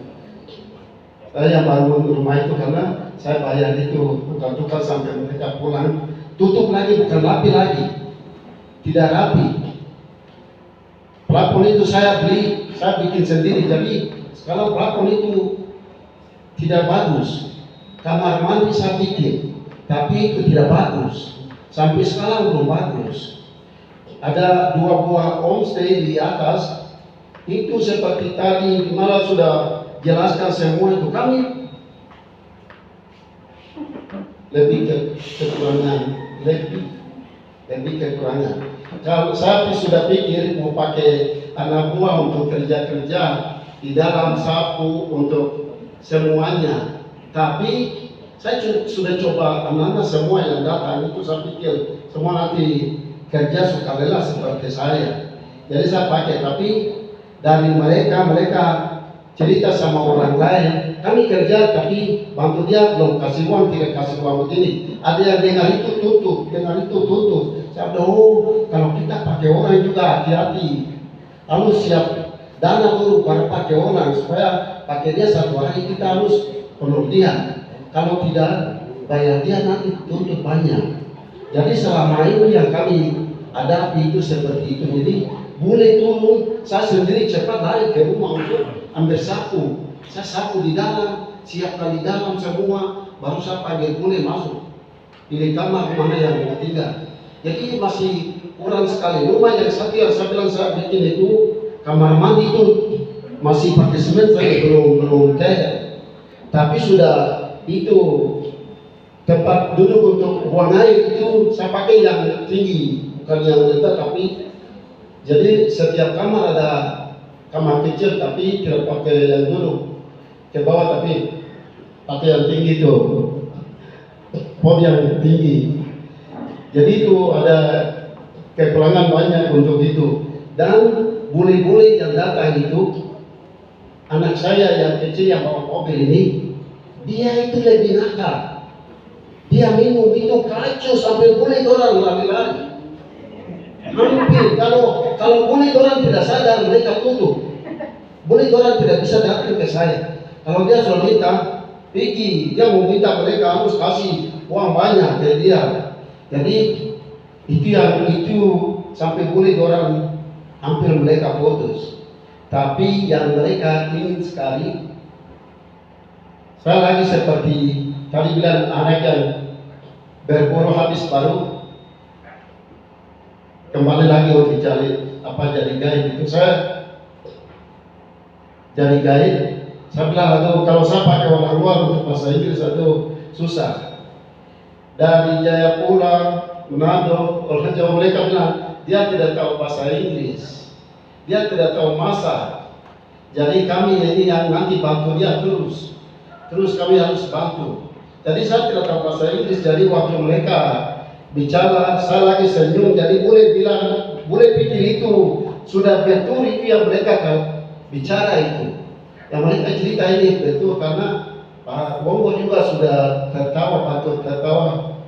Saya yang bangun rumah itu karena saya bayar itu bukan sampai mereka pulang. Tutup lagi, bukan rapi lagi, tidak rapi. Plafon itu saya beli, saya bikin sendiri. Jadi kalau plafon itu tidak bagus, kamar mandi saya bikin, tapi itu tidak bagus. Sampai sekarang belum bagus. Ada 2 buah homestay di atas, itu seperti tadi malah sudah jelaskan semua itu, kami lebih kekurangan. Kalau saya sudah pikir mau pakai anak buah untuk kerja di dalam sapu untuk semuanya, tapi saya sudah coba anak-anak semua yang datang itu, saya pikir semua nanti kerja sukarela seperti saya, jadi saya pakai. Tapi dari mereka cerita sama orang lain, kami kerja tapi bantu dia belum kasih uang, tidak kasih uang begini. Ada yang dengar itu tutup. Saya bilang, oh kalau kita pakai orang juga hati-hati, harus siap dana dulu baru pakai orang, supaya pakai dia 1 hari kita harus penuh dia. Kalau tidak bayar dia nanti tuntut banyak. Jadi selama ini yang kami hadapi itu seperti itu. Jadi boleh turun, saya sendiri cepat lari ke rumah untuk ambil sapu. Saya sapu di dalam, siapkan di dalam semua, baru saya panggil boleh masuk. Pilih kamar mana yang mau tinggal. Jadi masih kurang sekali. Rumah yang saya bilang saya bikin itu, kamar mandi itu masih pakai semen, saya belum kayak. Tapi sudah itu tempat duduk untuk buang air itu saya pakai yang tinggi, bukan yang rendah. Tapi jadi setiap kamar ada kamar kecil tapi tidak pakai yang duduk ke bawah, tapi pakai yang tinggi itu, pot yang tinggi. Jadi itu ada kekurangan banyak untuk itu. Dan bule-bule yang datang itu, anak saya yang kecil yang bawa mobil ini, dia itu lebih nakal. Dia minum itu kacau sampai bule orang lari-lari. Hampir kalau bule orang tidak sadar mereka tutup. Bule orang tidak bisa datang ke saya. Kalau dia sudah minta, pergi, dia mau minta mereka harus kasih uang banyak ke dia. Jadi itu sampai bule orang hampir mereka putus. Tapi yang mereka ingin sekali, saya lagi seperti tadi bilang anak yang berburu habis baru kembali lagi untuk jadi guide itu. Saya jadi guide, saya bilang kalau saya pakai orang luar untuk bahasa Inggris itu susah. Dari Jayapura, Manado, orang Jawa mereka bilang dia tidak tahu bahasa Inggris, dia tidak tahu masak. Jadi kami ini yang nanti bantu dia terus kami harus bantu. Jadi saya tidak tahu bahasa Inggris, jadi waktu mereka bicara, saya lagi senyum, jadi boleh bilang, boleh pikir itu sudah betul itu yang mereka bicara itu. Yang mereka cerita ini betul karena Pak Bongo juga sudah tertawa, patut tertawa.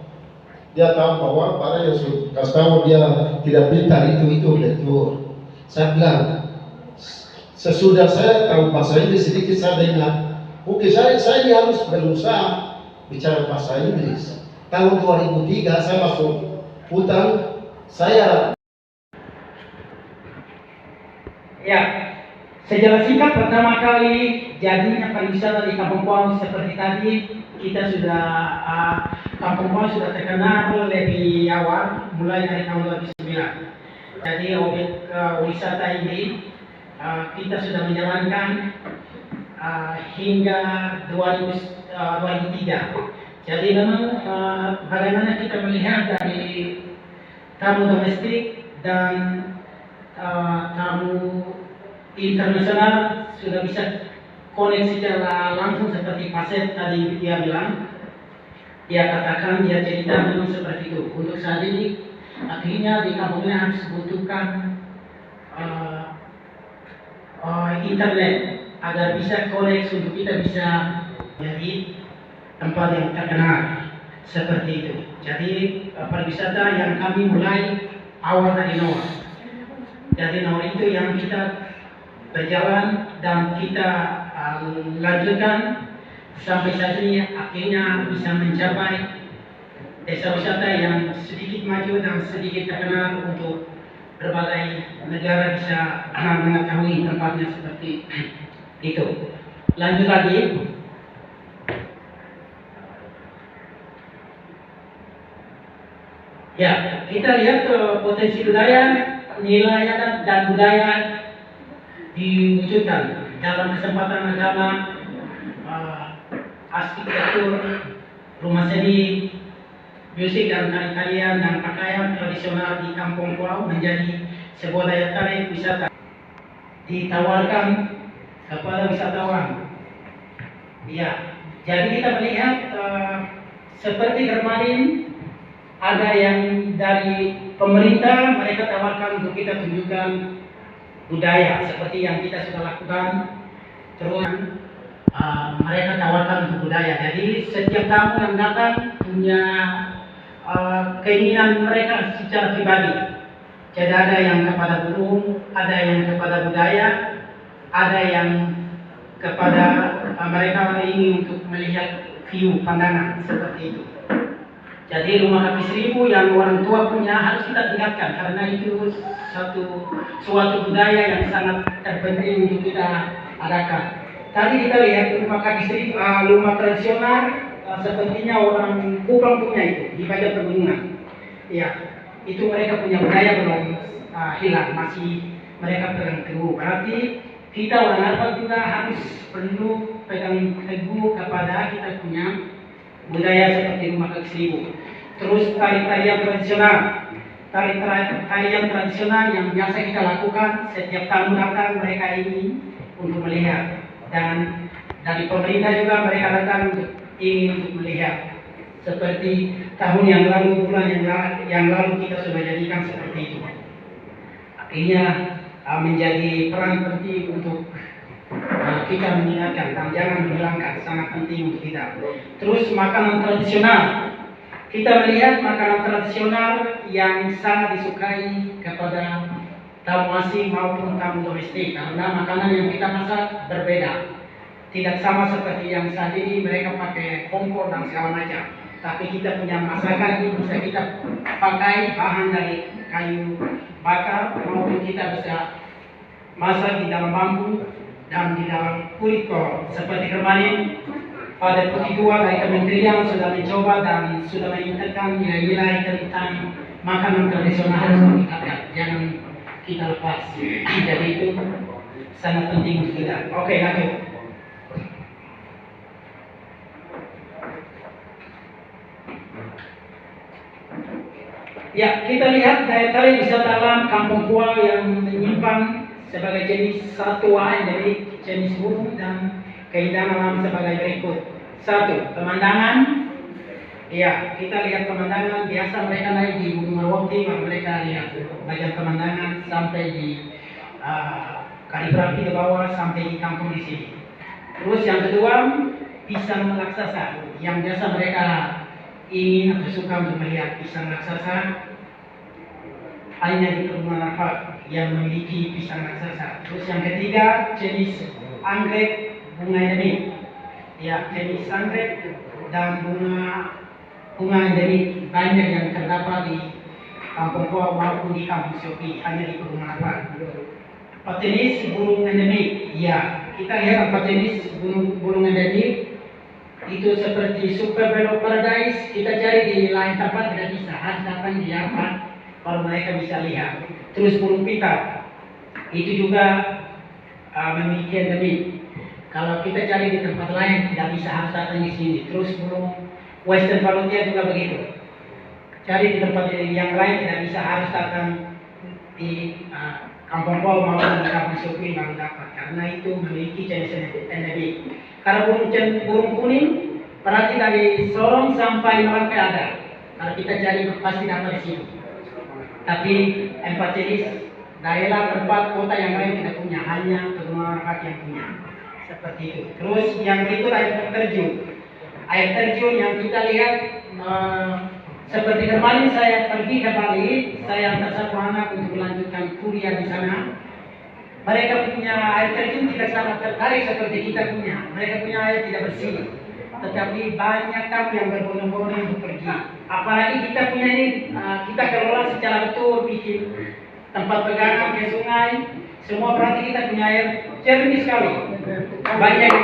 Dia tahu bahwa para yang kasih tahu dia tidak pintar itu betul. Saya bilang, sesudah saya tahu bahasa Inggris sedikit saya dengar, oke saya harus berusaha bicara bahasa Inggris. Tahun 2003 saya masuk hutan, saya ya, sejarah singkat pertama kali jadinya pariwisata di Kampung Kuau seperti tadi kita sudah Kampung Kuau sudah terkenal lebih awal mulai dari tahun 2009. Jadi objek wisata ini kita sudah menjalankan hingga 2003. Jadi memang bagaimana kita melihat dari tamu domestik dan tamu internasional sudah bisa connect secara langsung seperti Pasep tadi dia bilang, dia katakan, dia cerita memang seperti itu. Untuk saat ini akhirnya di kampungnya harus butuhkan internet agar bisa connect untuk kita bisa jadi tempat yang terkenal seperti itu. Jadi pariwisata yang kami mulai awal dari nol. Jadi nol itu yang kita berjalan dan kita lanjutkan sampai saat ini akhirnya bisa mencapai desa wisata yang sedikit maju dan sedikit terkenal untuk berbagai negara bisa mengetahui tempatnya seperti itu. Lanjut lagi. Ya, kita lihat potensi budaya, nilai dan budaya diwujudkan dalam kesempatan agama, arsitektur, rumah seni, musik dan tarian dan pakaian tradisional di Kampung Kuau menjadi sebuah daya tarik wisata ditawarkan kepada wisatawan. Ya, jadi kita melihat seperti kemarin ada yang dari pemerintah mereka tawarkan untuk kita tunjukkan budaya seperti yang kita sudah lakukan. Terus mereka tawarkan untuk budaya. Jadi setiap tamu yang datang punya keinginan mereka secara pribadi. Jadi ada yang kepada burung, ada yang kepada budaya, ada yang kepada mereka ingin untuk melihat view pandangan seperti itu. Jadi rumah kaki seribu yang orang tua punya harus kita tingkatkan karena itu suatu budaya yang sangat terpenting untuk kita adakan. Tadi kita lihat rumah kaki seribu, rumah tradisional sepertinya orang Kupang punya itu di bagian pegunungan. Ya, itu mereka punya budaya belum hilang, masih mereka pegang teguh. Berarti kita orang Arfak juga harus perlu pegang teguh kepada kita punya budaya seperti rumah kaki seribu. Terus tarian tradisional, tarian tradisional yang biasa kita lakukan setiap tamu datang mereka ini untuk melihat, dan dari pemerintah juga mereka datang ingin untuk melihat. Seperti tahun yang lalu, bulan yang lalu kita sudah jadikan seperti itu. Akhirnya menjadi peran penting untuk kita mengingatkan dan jangan menghilangkan, sangat penting untuk kita. Terus makanan tradisional, kita melihat makanan tradisional yang sangat disukai kepada tamu asing maupun tamu domestik karena makanan yang kita masak berbeda, tidak sama seperti yang saat ini mereka pakai kompor dan segala macam. Tapi kita punya masakan ini bisa kita pakai bahan dari kayu bakar maupun kita bisa masak di dalam bambu dan di dalam kulit kol. Seperti kemarin pada putih dua dari kementerian sudah mencoba dan sudah mengingatkan nilai-nilai tentang makanan tradisional harus ditingkatkan, jangan kita lepas. Jadi itu sangat penting untuk kita. Oke, lanjut. Ya, kita lihat daya tarik wisata alam Kampung Kuau yang menyimpan sebagai jenis satwa endemik, jenis burung dan keindahan alam sebagai berikut. 1. Pemandangan Iya, kita lihat pemandangan biasa mereka naik di Gunung Merwoti, mereka lihat bagian pemandangan sampai di Kali Berapi ke bawah sampai di kampung di sini. Terus yang kedua, pisang raksasa yang biasa mereka ingin atau suka untuk melihat pisang raksasa hanya di perumahan apa yang memiliki pisang raksasa. Terus yang ketiga, jenis anggrek bunga endemik. Ya, jenis anggrek dan bunga endemik banyak yang terdapat di Kampung Koa maupun di Kampung Siopi, hanya di perumahan apa. Empat jenis burung endemik. Ya, kita lihat empat jenis burung endemik itu seperti Super Bellow Paradise. Kita cari di lain tempat tidak bisa, harus datang di apa kalau mereka bisa lihat. Terus burung pita itu juga memiliki endemik. Kalau kita cari di tempat lain tidak bisa, harus datang di sini. Terus burung Western Valutia juga begitu. Cari di tempat yang lain tidak bisa, harus datang di Kampung Koa maupun di Kampung Siopi baru dapat, karena itu memiliki jenis endemik. Kalau burung kuning berarti dari Sorong sampai Merauke ada. Kalau kita cari pasti dapat di sini. Tapi empat jenis daerah tempat kota yang lain tidak punya, hanya Pegunungan Rapat yang punya. Seperti itu. Terus yang berikut air terjun. Air terjun yang kita lihat seperti kemarin saya pergi ke Bali, saya antar satu anak untuk melanjutkan kuliah di sana. Mereka punya air terjun tidak sangat tertarik seperti kita punya. Mereka punya air tidak bersih, tetapi banyak tamu yang berbondong-bondong untuk pergi. Apalagi kita punya ini, kita kelola secara betul, bikin tempat pegangan ke sungai. Semua berarti kita punya air jernih sekali. Banyak yang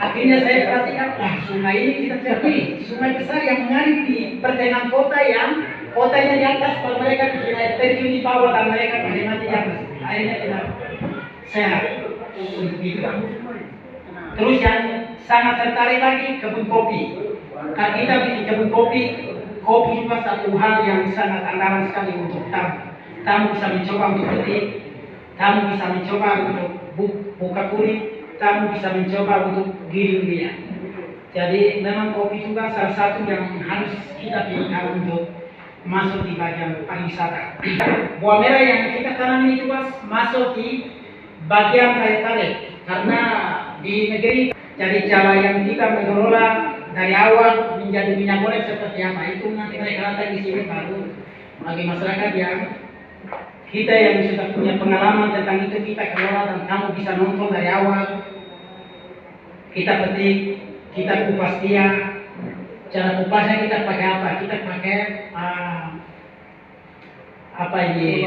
akhirnya saya perhatikan, sungai ini kita jernih. Sungai besar yang mengalir di pertengahan kota yang kotanya di atas, kalau mereka bikin air terjun di bawah dan mereka menikmati di atas. Airnya tidak sehat untuk itu. Terus yang sangat tertarik lagi kebun kopi. Kalau kita bikin kebun kopi, kopi juga satu hal yang sangat andalan sekali untuk tamu. Tamu bisa mencoba untuk petik, tamu bisa mencoba untuk buka kulit, tamu bisa mencoba untuk giling dia. Jadi memang kopi juga salah satu yang harus kita pilihkan untuk masuk di bagian pariwisata. Buah merah yang kita tanam ini juga masuk di bagian tarik-tarik, karena di negeri jadi cara yang kita mengelola dari awal menjadi minyak goreng seperti apa itu nanti mereka datang di sini, baru bagi masyarakat yang kita yang sudah punya pengalaman tentang itu kita kelola dan kamu bisa nonton dari awal. Kita petik, kita kupas dia. Cara kupasnya kita pakai apa? Kita pakai apa ini?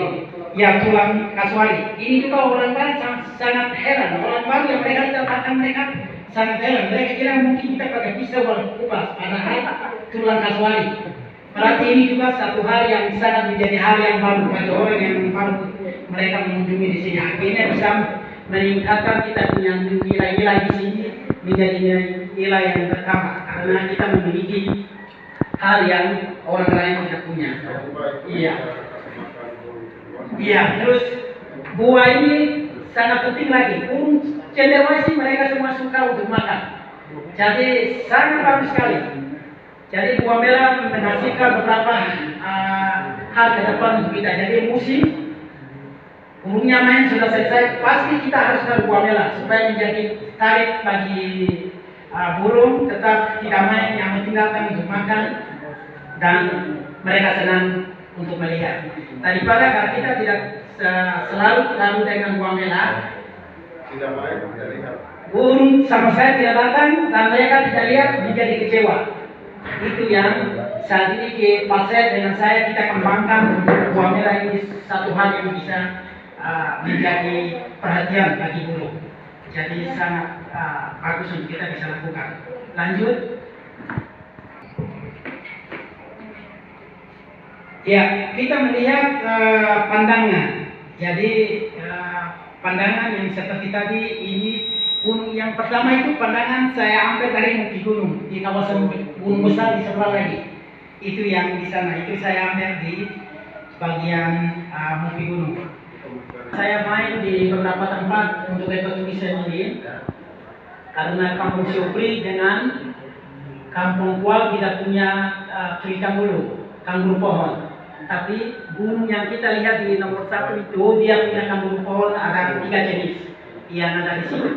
Ya, tulang kasuari. Ini juga orang Bali sangat heran. Orang Bali yang mereka datang, mereka sangat heran. Mereka kira mungkin kita pakai pisau atau kupas, padahal tulang kasuari. Berarti ini juga satu hal yang sangat menjadi hal yang baru bagi orang yang baru mereka mengunjungi di sini. Akhirnya bisa meningkatkan kita punya nilai-nilai di sini menjadi nilai yang bertambah, karena kita memiliki hal yang orang lain tidak punya. Iya. Iya. Terus buah ini sangat penting lagi. Burung cenderawasih mereka semua suka untuk makan. Jadi sangat bagus sekali. Jadi buah merah menghasilkan beberapa hal ke depan untuk kita. Jadi musim burungnya main sudah selesai, pasti kita harus ke buah merah supaya menjadi tarik bagi burung tetap tidak main, yang penting datang untuk makan dan mereka senang untuk melihat. Daripada kalau kita tidak selalu dengan buah merah, Tidak main, tidak lihat. burung sama saya tidak datang dan mereka tidak lihat, menjadi kecewa. Itu yang saat ini ke Pasir dengan saya kita kembangkan untuk buah merah ini satu hal yang bisa menjadi perhatian bagi burung. Jadi sangat bagus untuk kita bisa lakukan. Lanjut. Ya, kita melihat pandangan. Jadi pandangan yang seperti tadi ini gunung yang pertama itu pandangan saya ambil dari Muki Gunung di kawasan gunung besar di sebelah lagi. Itu yang di sana. Itu saya ambil di bagian Muki Gunung. Saya main di beberapa tempat untuk ekoturisme ini karena Kampung Siopri dengan Kampung Kual tidak punya kerikan bulu, kangguru pohon. Tapi gunung yang kita lihat di nomor 1 itu dia punya kangguru pohon ada 3 jenis yang ada di sini.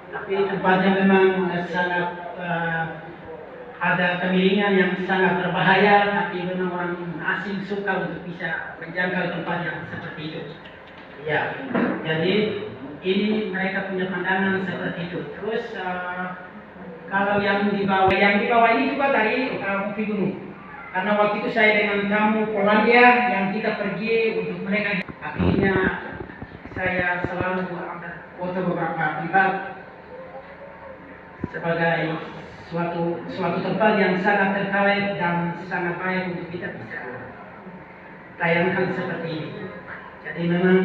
Tapi tempatnya memang sangat ada kemiringan yang sangat berbahaya, tapi memang orang asing suka untuk bisa menjangkau tempat yang seperti itu. Ya, jadi ini mereka punya pandangan seperti itu. Terus kalau yang di bawah ini juga dari Bukit Gunung. Karena waktu itu saya dengan tamu Polandia yang kita pergi untuk mereka, akhirnya saya selalu ambil foto beberapa tempat sebagai suatu tempat yang sangat tertarik dan sangat baik untuk kita bisa tayangkan seperti ini. Jadi memang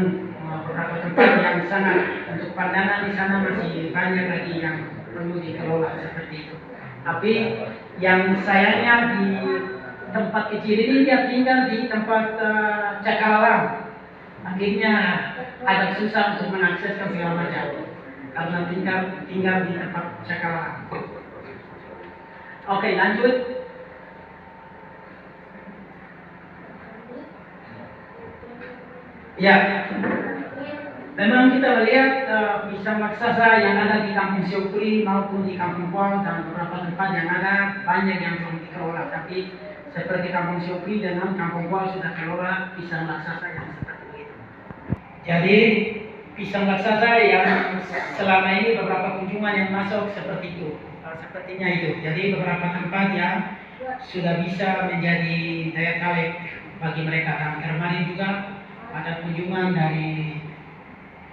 beberapa tempat yang sangat untuk pandangan di sana masih banyak lagi yang perlu dikelola seperti itu. Tapi yang sayangnya di tempat kecil ini dia tinggal di tempat cakalang. Akhirnya agak susah untuk mengakseskan segala macam karena tinggal di tempat cakalang. Oke, lanjut. Ya, memang kita melihat pisang raksasa yang ada di Kampung Siokuri maupun di Kampung Kual dan beberapa tempat yang ada banyak yang belum dikelola. Tapi seperti Kampung Siokuri dengan Kampung Kual sudah kelola pisang raksasa yang seperti itu. Jadi pisang raksasa yang selama ini beberapa kunjungan yang masuk seperti itu, sepertinya itu. Jadi beberapa tempat yang sudah bisa menjadi daya tarik bagi mereka. Dan kemarin juga ada kunjungan dari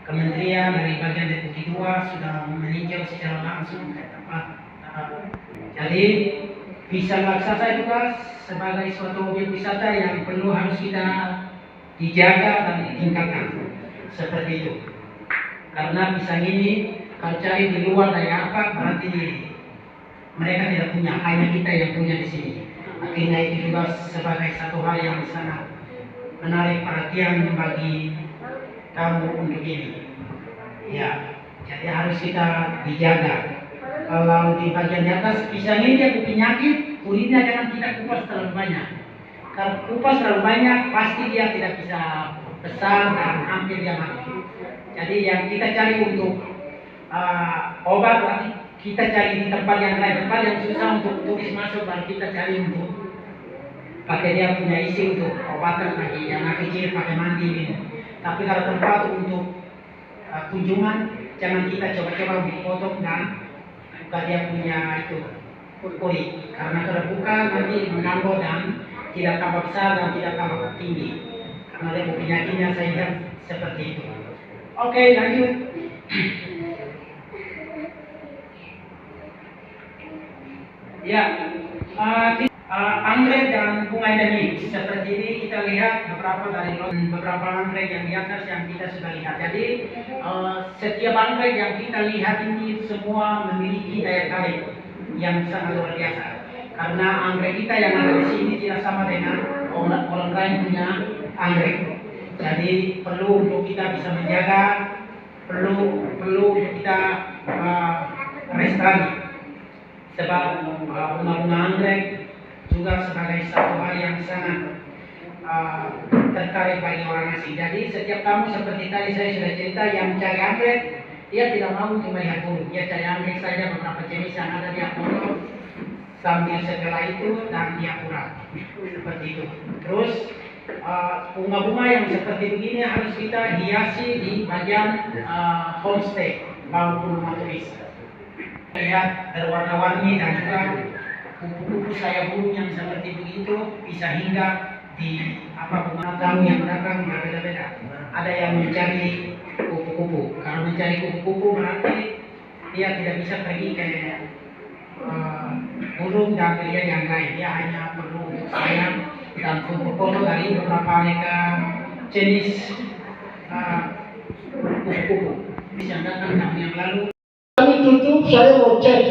kementerian dari bagian Deputi 2 sudah meninjau secara langsung ke tempat. Jadi pisang raksasa juga sebagai suatu objek wisata yang perlu harus kita dijaga dan ditingkatkan seperti itu. Karena pisang ini kalau cari di luar dari apa berarti mereka tidak punya, hanya kita yang punya di sini. Akhirnya itu juga sebagai satu hal yang sangat menarik perhatian bagi kamu untuk ini. Ya, jadi harus kita dijaga. Kalau di bagian di atas pisang ini dia penyakit, kulitnya jangan kita kupas terlalu banyak. Kalau kupas terlalu banyak, pasti dia tidak bisa besar dan hampir dia mati. Jadi yang kita cari untuk obat, berarti kita cari di tempat yang lain, tempat yang susah untuk turis masuk, baru kita cari untuk pakai dia punya isi untuk obatan bagi anak kecil, pakai mandi minum. Tapi kalau tempat untuk kunjungan, jangan kita coba-coba dipotong dan buka dia punya itu kulit, karena kalau buka nanti mengganggu dan tidak tambah besar dan tidak tambah tinggi. Karena dia penyakitnya saya lihat seperti itu. Oke, lanjut. Ya, anggrek dan bunga endemik seperti ini kita lihat beberapa anggrek yang di atas yang kita sudah lihat. Jadi setiap anggrek yang kita lihat ini semua memiliki daya tarik yang sangat luar biasa. Karena anggrek kita yang ada di sini tidak sama dengan orang lain punya anggrek. Jadi perlu untuk kita bisa menjaga, perlu untuk kita lestari. Sebab bunga-bunga anggrek juga sebagai satu hal yang sangat tertarik bagi orang asing. Jadi setiap tamu seperti tadi saya sudah cerita yang cari anggrek, dia tidak mau untuk melihat bulu, dia cari anggrek saja beberapa jenis yang ada dia foto sambil setelah itu dan dia kurang seperti itu. Terus bunga-bunga yang seperti begini harus kita hiasi di bagian homestay maupun rumah turis. Lihat berwarna-warni dan juga kupu-kupu sayap burung yang seperti begitu bisa hinggap di bunga tamu yang datang berbeda-beda. Ada yang mencari kupu-kupu. Kalau mencari kupu-kupu berarti dia tidak bisa pergi ke burung dan pilihan yang lain. Dia hanya perlu sayap dan foto dari beberapa aneka jenis kupu-kupu. Bisa datang tahun yang lalu. Kami tutup, saya mau cek.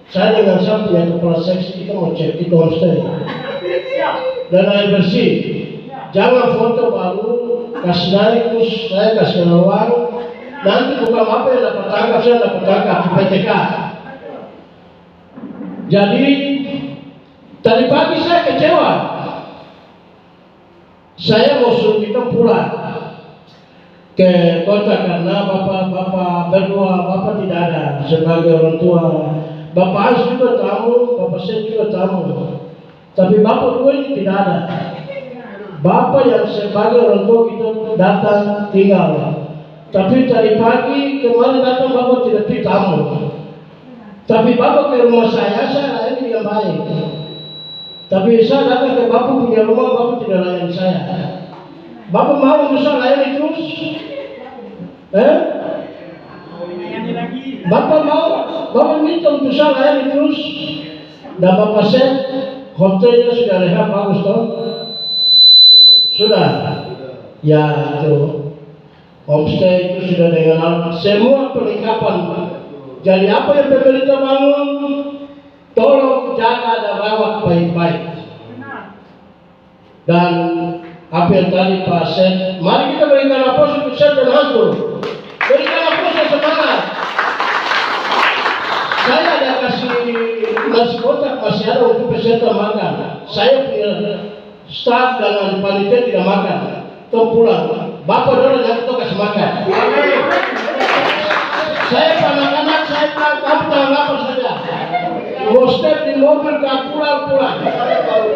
Saya dengan saya punya kepala seksi, kita mau cek di homestay. Dan air bersih. Jangan foto baru, kasih naik, terus saya kasih keluar. Nanti bukan apa yang dapat tangkap, saya dapat tangkap di PTK. Jadi Tadi pagi saya kecewa. Saya mau suruh kita pulang ke kota karena bapak berdua, bapak tidak ada sebagai orang tua. Bapak Hans juga tamu, bapak saya juga tamu. Tapi bapak dua ini tidak ada. Bapak yang sebagai orang tua kita datang tinggal. Tapi tadi pagi kemarin datang bapak tidak pergi tamu. Tapi bapak ke rumah saya layani yang baik. Tapi saya datang ke bapak punya rumah, bapak tidak layani saya. Bapak mau untuk saya layani terus? Bapak mau, bapak minta untuk saya layani terus? Dan bapak saya, hotelnya sudah rehab bagus toh? Sudah? Ya itu. Homestay itu sudah dengan semua perlengkapan. Jadi apa yang pemerintah bangun, tolong jaga dan rawat baik-baik. Dan apa yang tadi Pak Sen, mari kita berikan aplaus untuk Sen dan Hans dulu. Berikan aplaus yang semangat. Saya ada kasih nasi kotak, masih ada untuk peserta makan. Saya punya staff dan panitia tidak makan. Toh pulang. Bapak dulu yang kita kasih makan. Saya anak-anak, saya kamu jangan lapar saja. Mau step di mobil, kau pulang.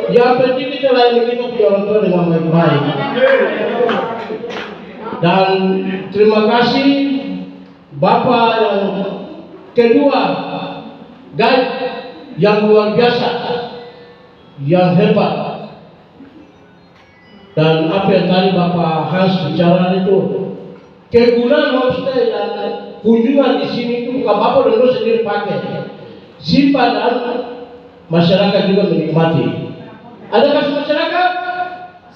Yang penting kita layani kita punya orang tua dengan baik-baik. Dan terima kasih Bapak yang kedua, guide yang luar biasa, yang hebat. Dan apa yang tadi Bapak Hans bicara itu, kegunaan homestay dan kunjungan di sini itu bukan Bapak dan sendiri pakai. Simpan dan masyarakat juga menikmati. Ada kasih masyarakat?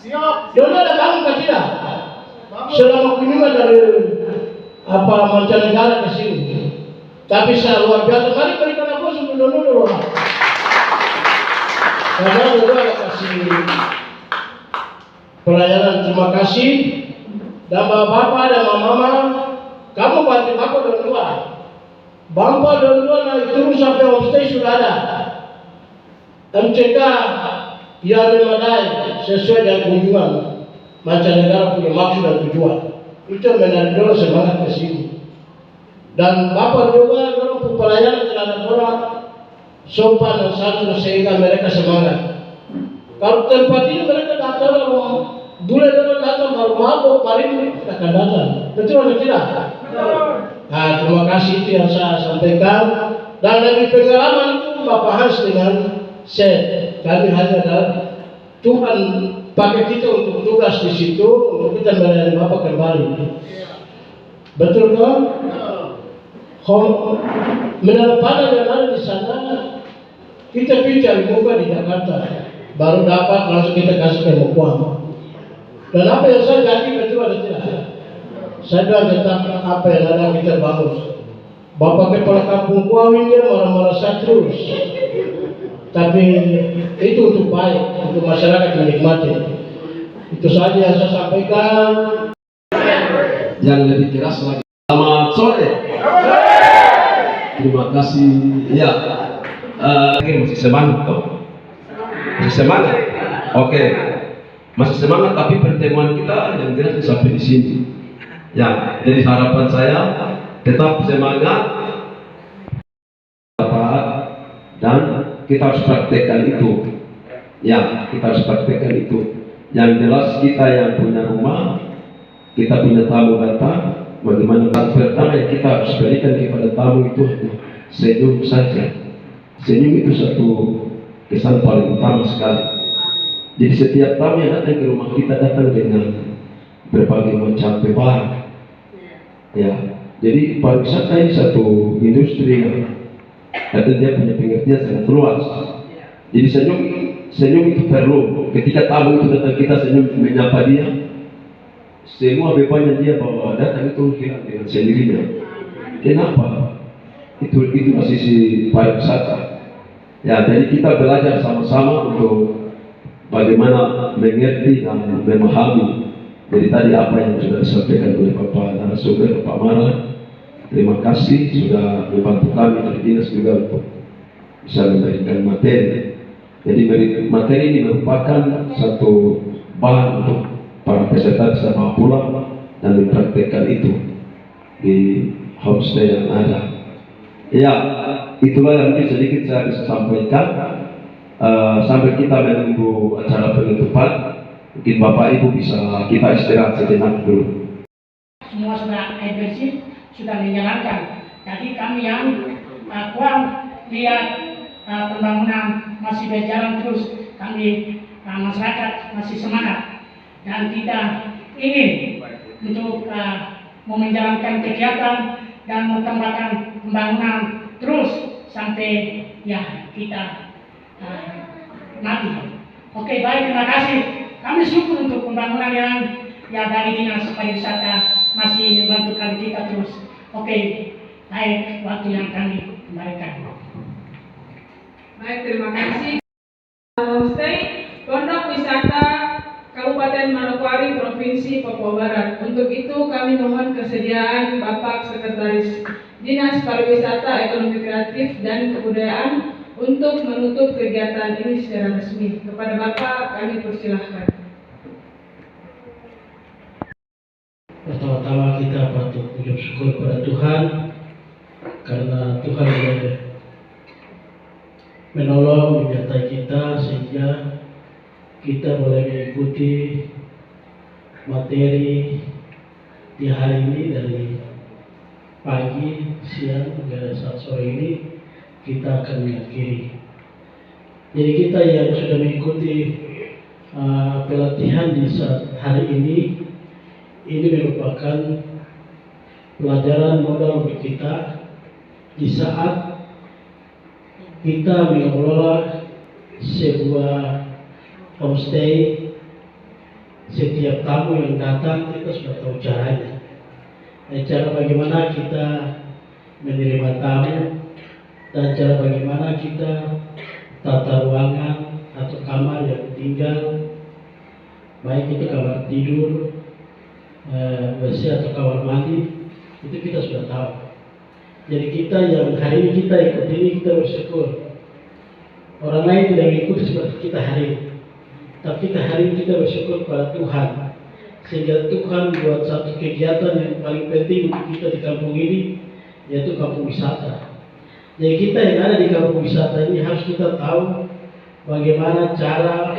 Siap. Dulu ada bangun tidak? Selama kunjungan dari mancanegara ke sini. Tapi saya luar biasa. Mari berikan aplaus untuk dulu. Karena dulu ada kasih pelayanan, terima kasih. Dan bapak dan mama, kamu bantu bapak dan dua. Bapak dan dua naik turun sampai homestay sudah ada. MCK yang memadai sesuai dengan kunjungan mancanegara punya maksud dan tujuan. Itu menarik dulu semangat ke sini. Dan bapak juga dalam pelayanan terhadap orang sopan dan santun sehingga mereka semangat. Kalau tempat ini mereka datang boleh datang baru mabuk, paling akan datang. Betul atau tidak? Nah, terima kasih itu yang saya sampaikan. Dan dari pengalaman itu Bapak Hans dengan saya, kami hanya Tuhan pakai kita untuk tugas di situ untuk kita melayani Bapak kembali. Betul kan? Menurut pada yang ada di sana, kita pergi cari muka di Jakarta, baru dapat langsung kita kasih ke Mokuam. Dan apa yang saya janji betul atau tidak? Saya bilang tetap apa yang ada kita bangun. Bapak kepala kampung Kuawin dia marah-marah saya terus. Tapi itu untuk baik, untuk masyarakat menikmati. Itu saja yang saya sampaikan. Yang lebih keras lagi. Selamat sore. Terima kasih. Ya, masih semangat toh. Masih semangat. Oke. Masih semangat, tapi pertemuan kita yang jelas sampai di sini. Ya, jadi harapan saya tetap semangat, dan kita harus praktekkan itu. Ya, kita harus praktekkan itu. Yang jelas kita yang punya rumah, kita punya tamu datang, bagaimana pertama yang kita harus berikan kepada tamu itu senyum saja. Senyum itu satu kesan paling utama sekali. Jadi setiap tamu yang datang ke rumah kita datang dengan berbagai macam barang. Ya, jadi pariwisata ini satu industri yang dia punya pengertian sangat luas. Jadi senyum itu perlu. Ketika tamu itu datang kita senyum menyapa dia, semua beban yang dia bawa datang itu hilang dengan sendirinya. Kenapa? Itu sisi pariwisata. Ya, jadi kita belajar sama-sama untuk bagaimana mengerti dan memahami. Jadi tadi apa yang sudah disampaikan oleh Bapak narasumber, Bapak Mara, terima kasih sudah membantu kami dari dinas juga untuk bisa memberikan materi. Jadi materi ini merupakan satu bahan untuk para peserta bisa bawa pulang dan mempraktekkan itu di homestay yang ada. Ya, itulah yang mungkin sedikit saya bisa sampaikan. Sambil kita menunggu acara penutupan, mungkin Bapak Ibu bisa kita istirahat sejenak dulu. Semua sudah air bersih, sudah menjalankan. Jadi kami yang kurang lihat pembangunan masih berjalan terus, kami masyarakat masih semangat dan kita ingin untuk mau menjalankan kegiatan dan menambahkan pembangunan terus sampai ya kita mati. Oke, baik, terima kasih. Kami syukur untuk pembangunan yang ya dari Dinas Pariwisata masih membantu kami kita terus. Oke, baik, waktu yang kami kembalikan. Baik, terima kasih. Homestay Pondok Wisata Kabupaten Manokwari, Provinsi Papua Barat. Untuk itu kami mohon kesediaan Bapak Sekretaris Dinas Pariwisata, Ekonomi Kreatif dan Kebudayaan untuk menutup kegiatan ini secara resmi. Kepada Bapak kami persilahkan. Pertama-tama kita patut ucap syukur pada Tuhan karena Tuhan menolong menyertai kita sehingga kita boleh mengikuti materi di hari ini dari pagi, siang, hingga saat sore ini kita akan mengakhiri. Jadi kita yang sudah mengikuti pelatihan di saat hari ini merupakan pelajaran modal bagi kita di saat kita mengelola sebuah homestay. Setiap tamu yang datang kita sudah tahu caranya. Cara bagaimana kita menerima tamu dan cara bagaimana kita tata ruangan atau kamar yang tinggal, baik itu kamar tidur, WC atau kamar mandi, itu kita sudah tahu. Jadi kita yang hari ini kita ikut ini kita bersyukur. Orang lain tidak mengikuti seperti kita hari ini, tapi kita hari ini kita bersyukur pada Tuhan sehingga Tuhan buat satu kegiatan yang paling penting untuk kita di kampung ini, yaitu kampung wisata. Jadi kita yang ada di kampung wisata ini harus kita tahu bagaimana cara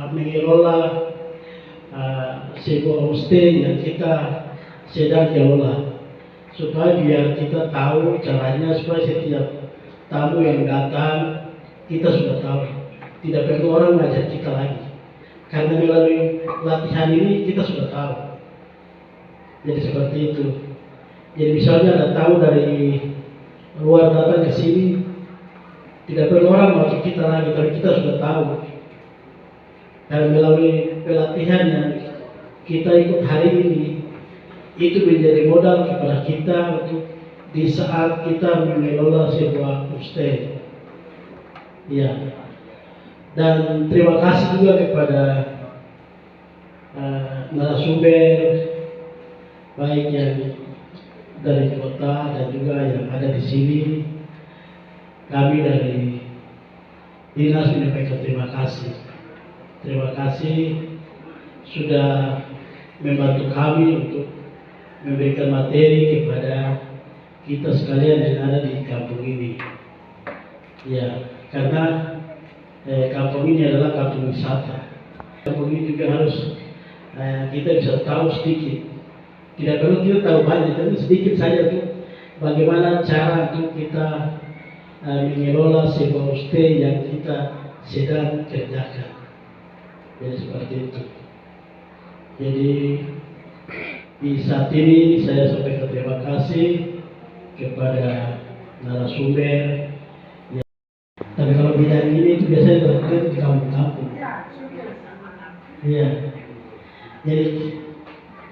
mengelola sebuah homestay yang kita sedang kelola, supaya biar kita tahu caranya, supaya setiap tamu yang datang kita sudah tahu, tidak perlu orang mengajar kita lagi, karena melalui latihan ini kita sudah tahu. Jadi seperti itu. Jadi misalnya ada tamu dari luar datang ke sini, tidak perlu orang mengajar kita lagi, tapi kita sudah tahu. Dan melalui pelatihan yang kita ikut hari ini, itu menjadi modal kepada kita untuk di saat kita mengelola sebuah homestay. Ya. Dan terima kasih juga kepada narasumber baik yang dari kota dan juga yang ada di sini. Kami dari Dinas menyampaikan terima kasih. Terima kasih sudah membantu kami untuk memberikan materi kepada kita sekalian yang ada di kampung ini. Ya, karena kampung ini adalah kampung wisata. Kampung ini juga harus kita bisa tahu sedikit. Tidak perlu kita tahu banyak, tapi sedikit saja tuh bagaimana cara untuk kita mengelola sebuah homestay yang kita sedang kerjakan. Jadi seperti itu. Jadi di saat ini saya sampaikan terima kasih kepada narasumber. Tapi kalau bidang ini itu biasanya berlaku di kampung-kampung. Iya. Jadi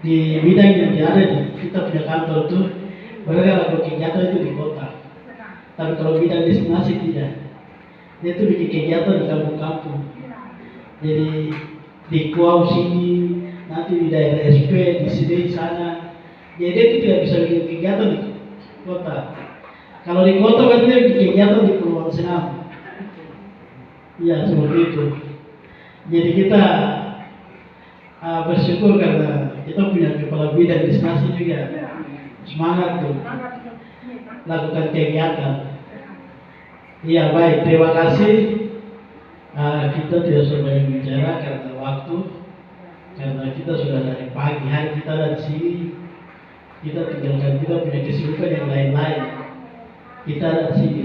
di bidang yang ada di kita punya kantor itu mereka lakukan kegiatan itu di kota. Tapi kalau bidang destinasi tidak. Dia itu bikin kegiatan di kampung-kampung. Jadi di Kuau sini, nanti di daerah SP, di sini, di sana. Jadi dia itu tidak bisa bikin kegiatan di kota. Kalau di kota berarti dia bikin kegiatan di Pulau Senam. Ya seperti itu. Jadi kita bersyukur karena kita punya kepala bidang diskasi juga semangat tuh lakukan kegiatan. Iya baik, terima kasih. Kita tidak usah banyak bicara karena waktu, karena kita sudah dari pagi hari kita ada di sini. Kita tinggalkan, kita punya kesibukan yang lain-lain. Kita ada di sini,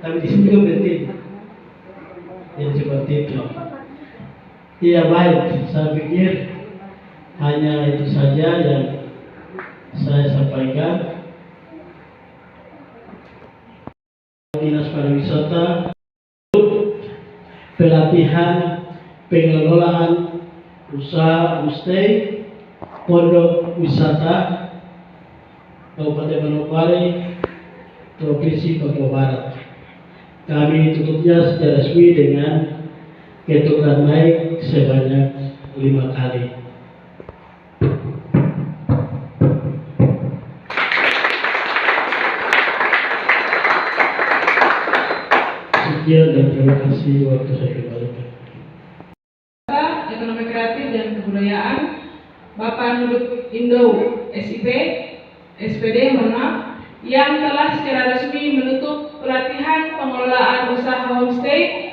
tapi di sini juga penting. Yang seperti itu. Iya baik, saya pikir hanya itu saja yang saya sampaikan. Dinas Pariwisata, pelatihan pengelolaan usaha homestay Pondok Wisata Kabupaten Manokwari, Provinsi Papua Barat. Kami tutupnya secara resmi dengan ketukan naik sebanyak 5 kali. Sekian dan terima kasih waktu saya kembalikan. Ekonomi Kreatif dan Kebudayaan, Bapak Nuduk Indo SIP, SPD, yang telah secara resmi menutup pelatihan pengelolaan usaha homestay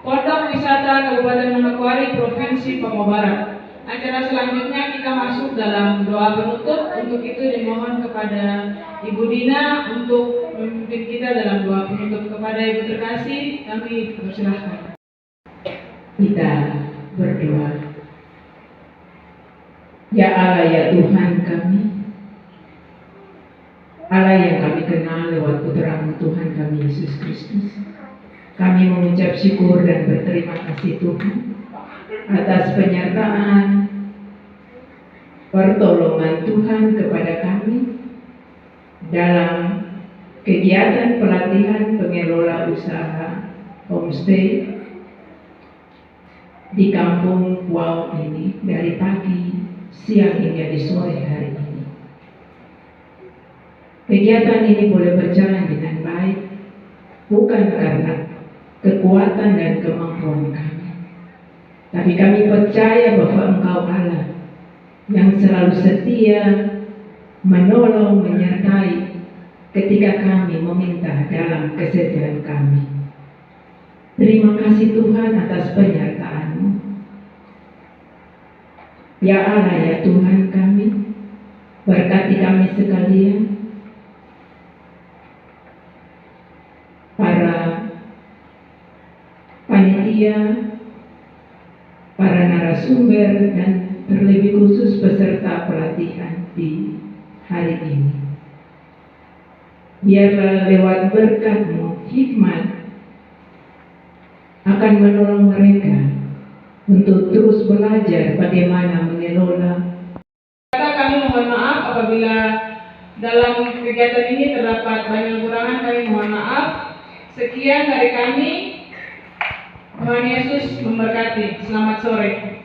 Pondok Wisata Kabupaten Manokwari, Provinsi Papua Barat. Acara selanjutnya kita masuk dalam doa penutup. Untuk itu dimohon kepada Ibu Dina untuk memimpin kita dalam doa penutup. Kepada Ibu terkasih, kami persilahkan. Kita berdoa. Ya Allah, ya Tuhan kami, Allah yang kami kenal lewat putra-Mu Tuhan kami Yesus Kristus, kami mengucap syukur dan berterima kasih Tuhan atas penyertaan pertolongan Tuhan kepada kami dalam kegiatan pelatihan pengelola usaha homestay di kampung Wow ini dari pagi, siang hingga di sore hari ini. Kegiatan ini boleh berjalan dengan baik bukan karena kekuatan dan kemampuan kami, tapi kami percaya bahwa Engkau Allah yang selalu setia menolong, menyertai ketika kami meminta dalam kesetiaan kami. Terima kasih Tuhan atas penyertaan-Mu. Ya Allah, ya Tuhan kami, berkati kami sekalian, para panitia, para narasumber, dan terlebih khusus peserta pelatihan di hari ini. Biarlah lewat berkat-Mu, hikmat akan menolong mereka untuk terus belajar bagaimana mengelola. Kami mohon maaf apabila dalam kegiatan ini terdapat banyak kekurangan, kami mohon maaf. Sekian dari kami. Tuhan Yesus memberkati. Selamat sore.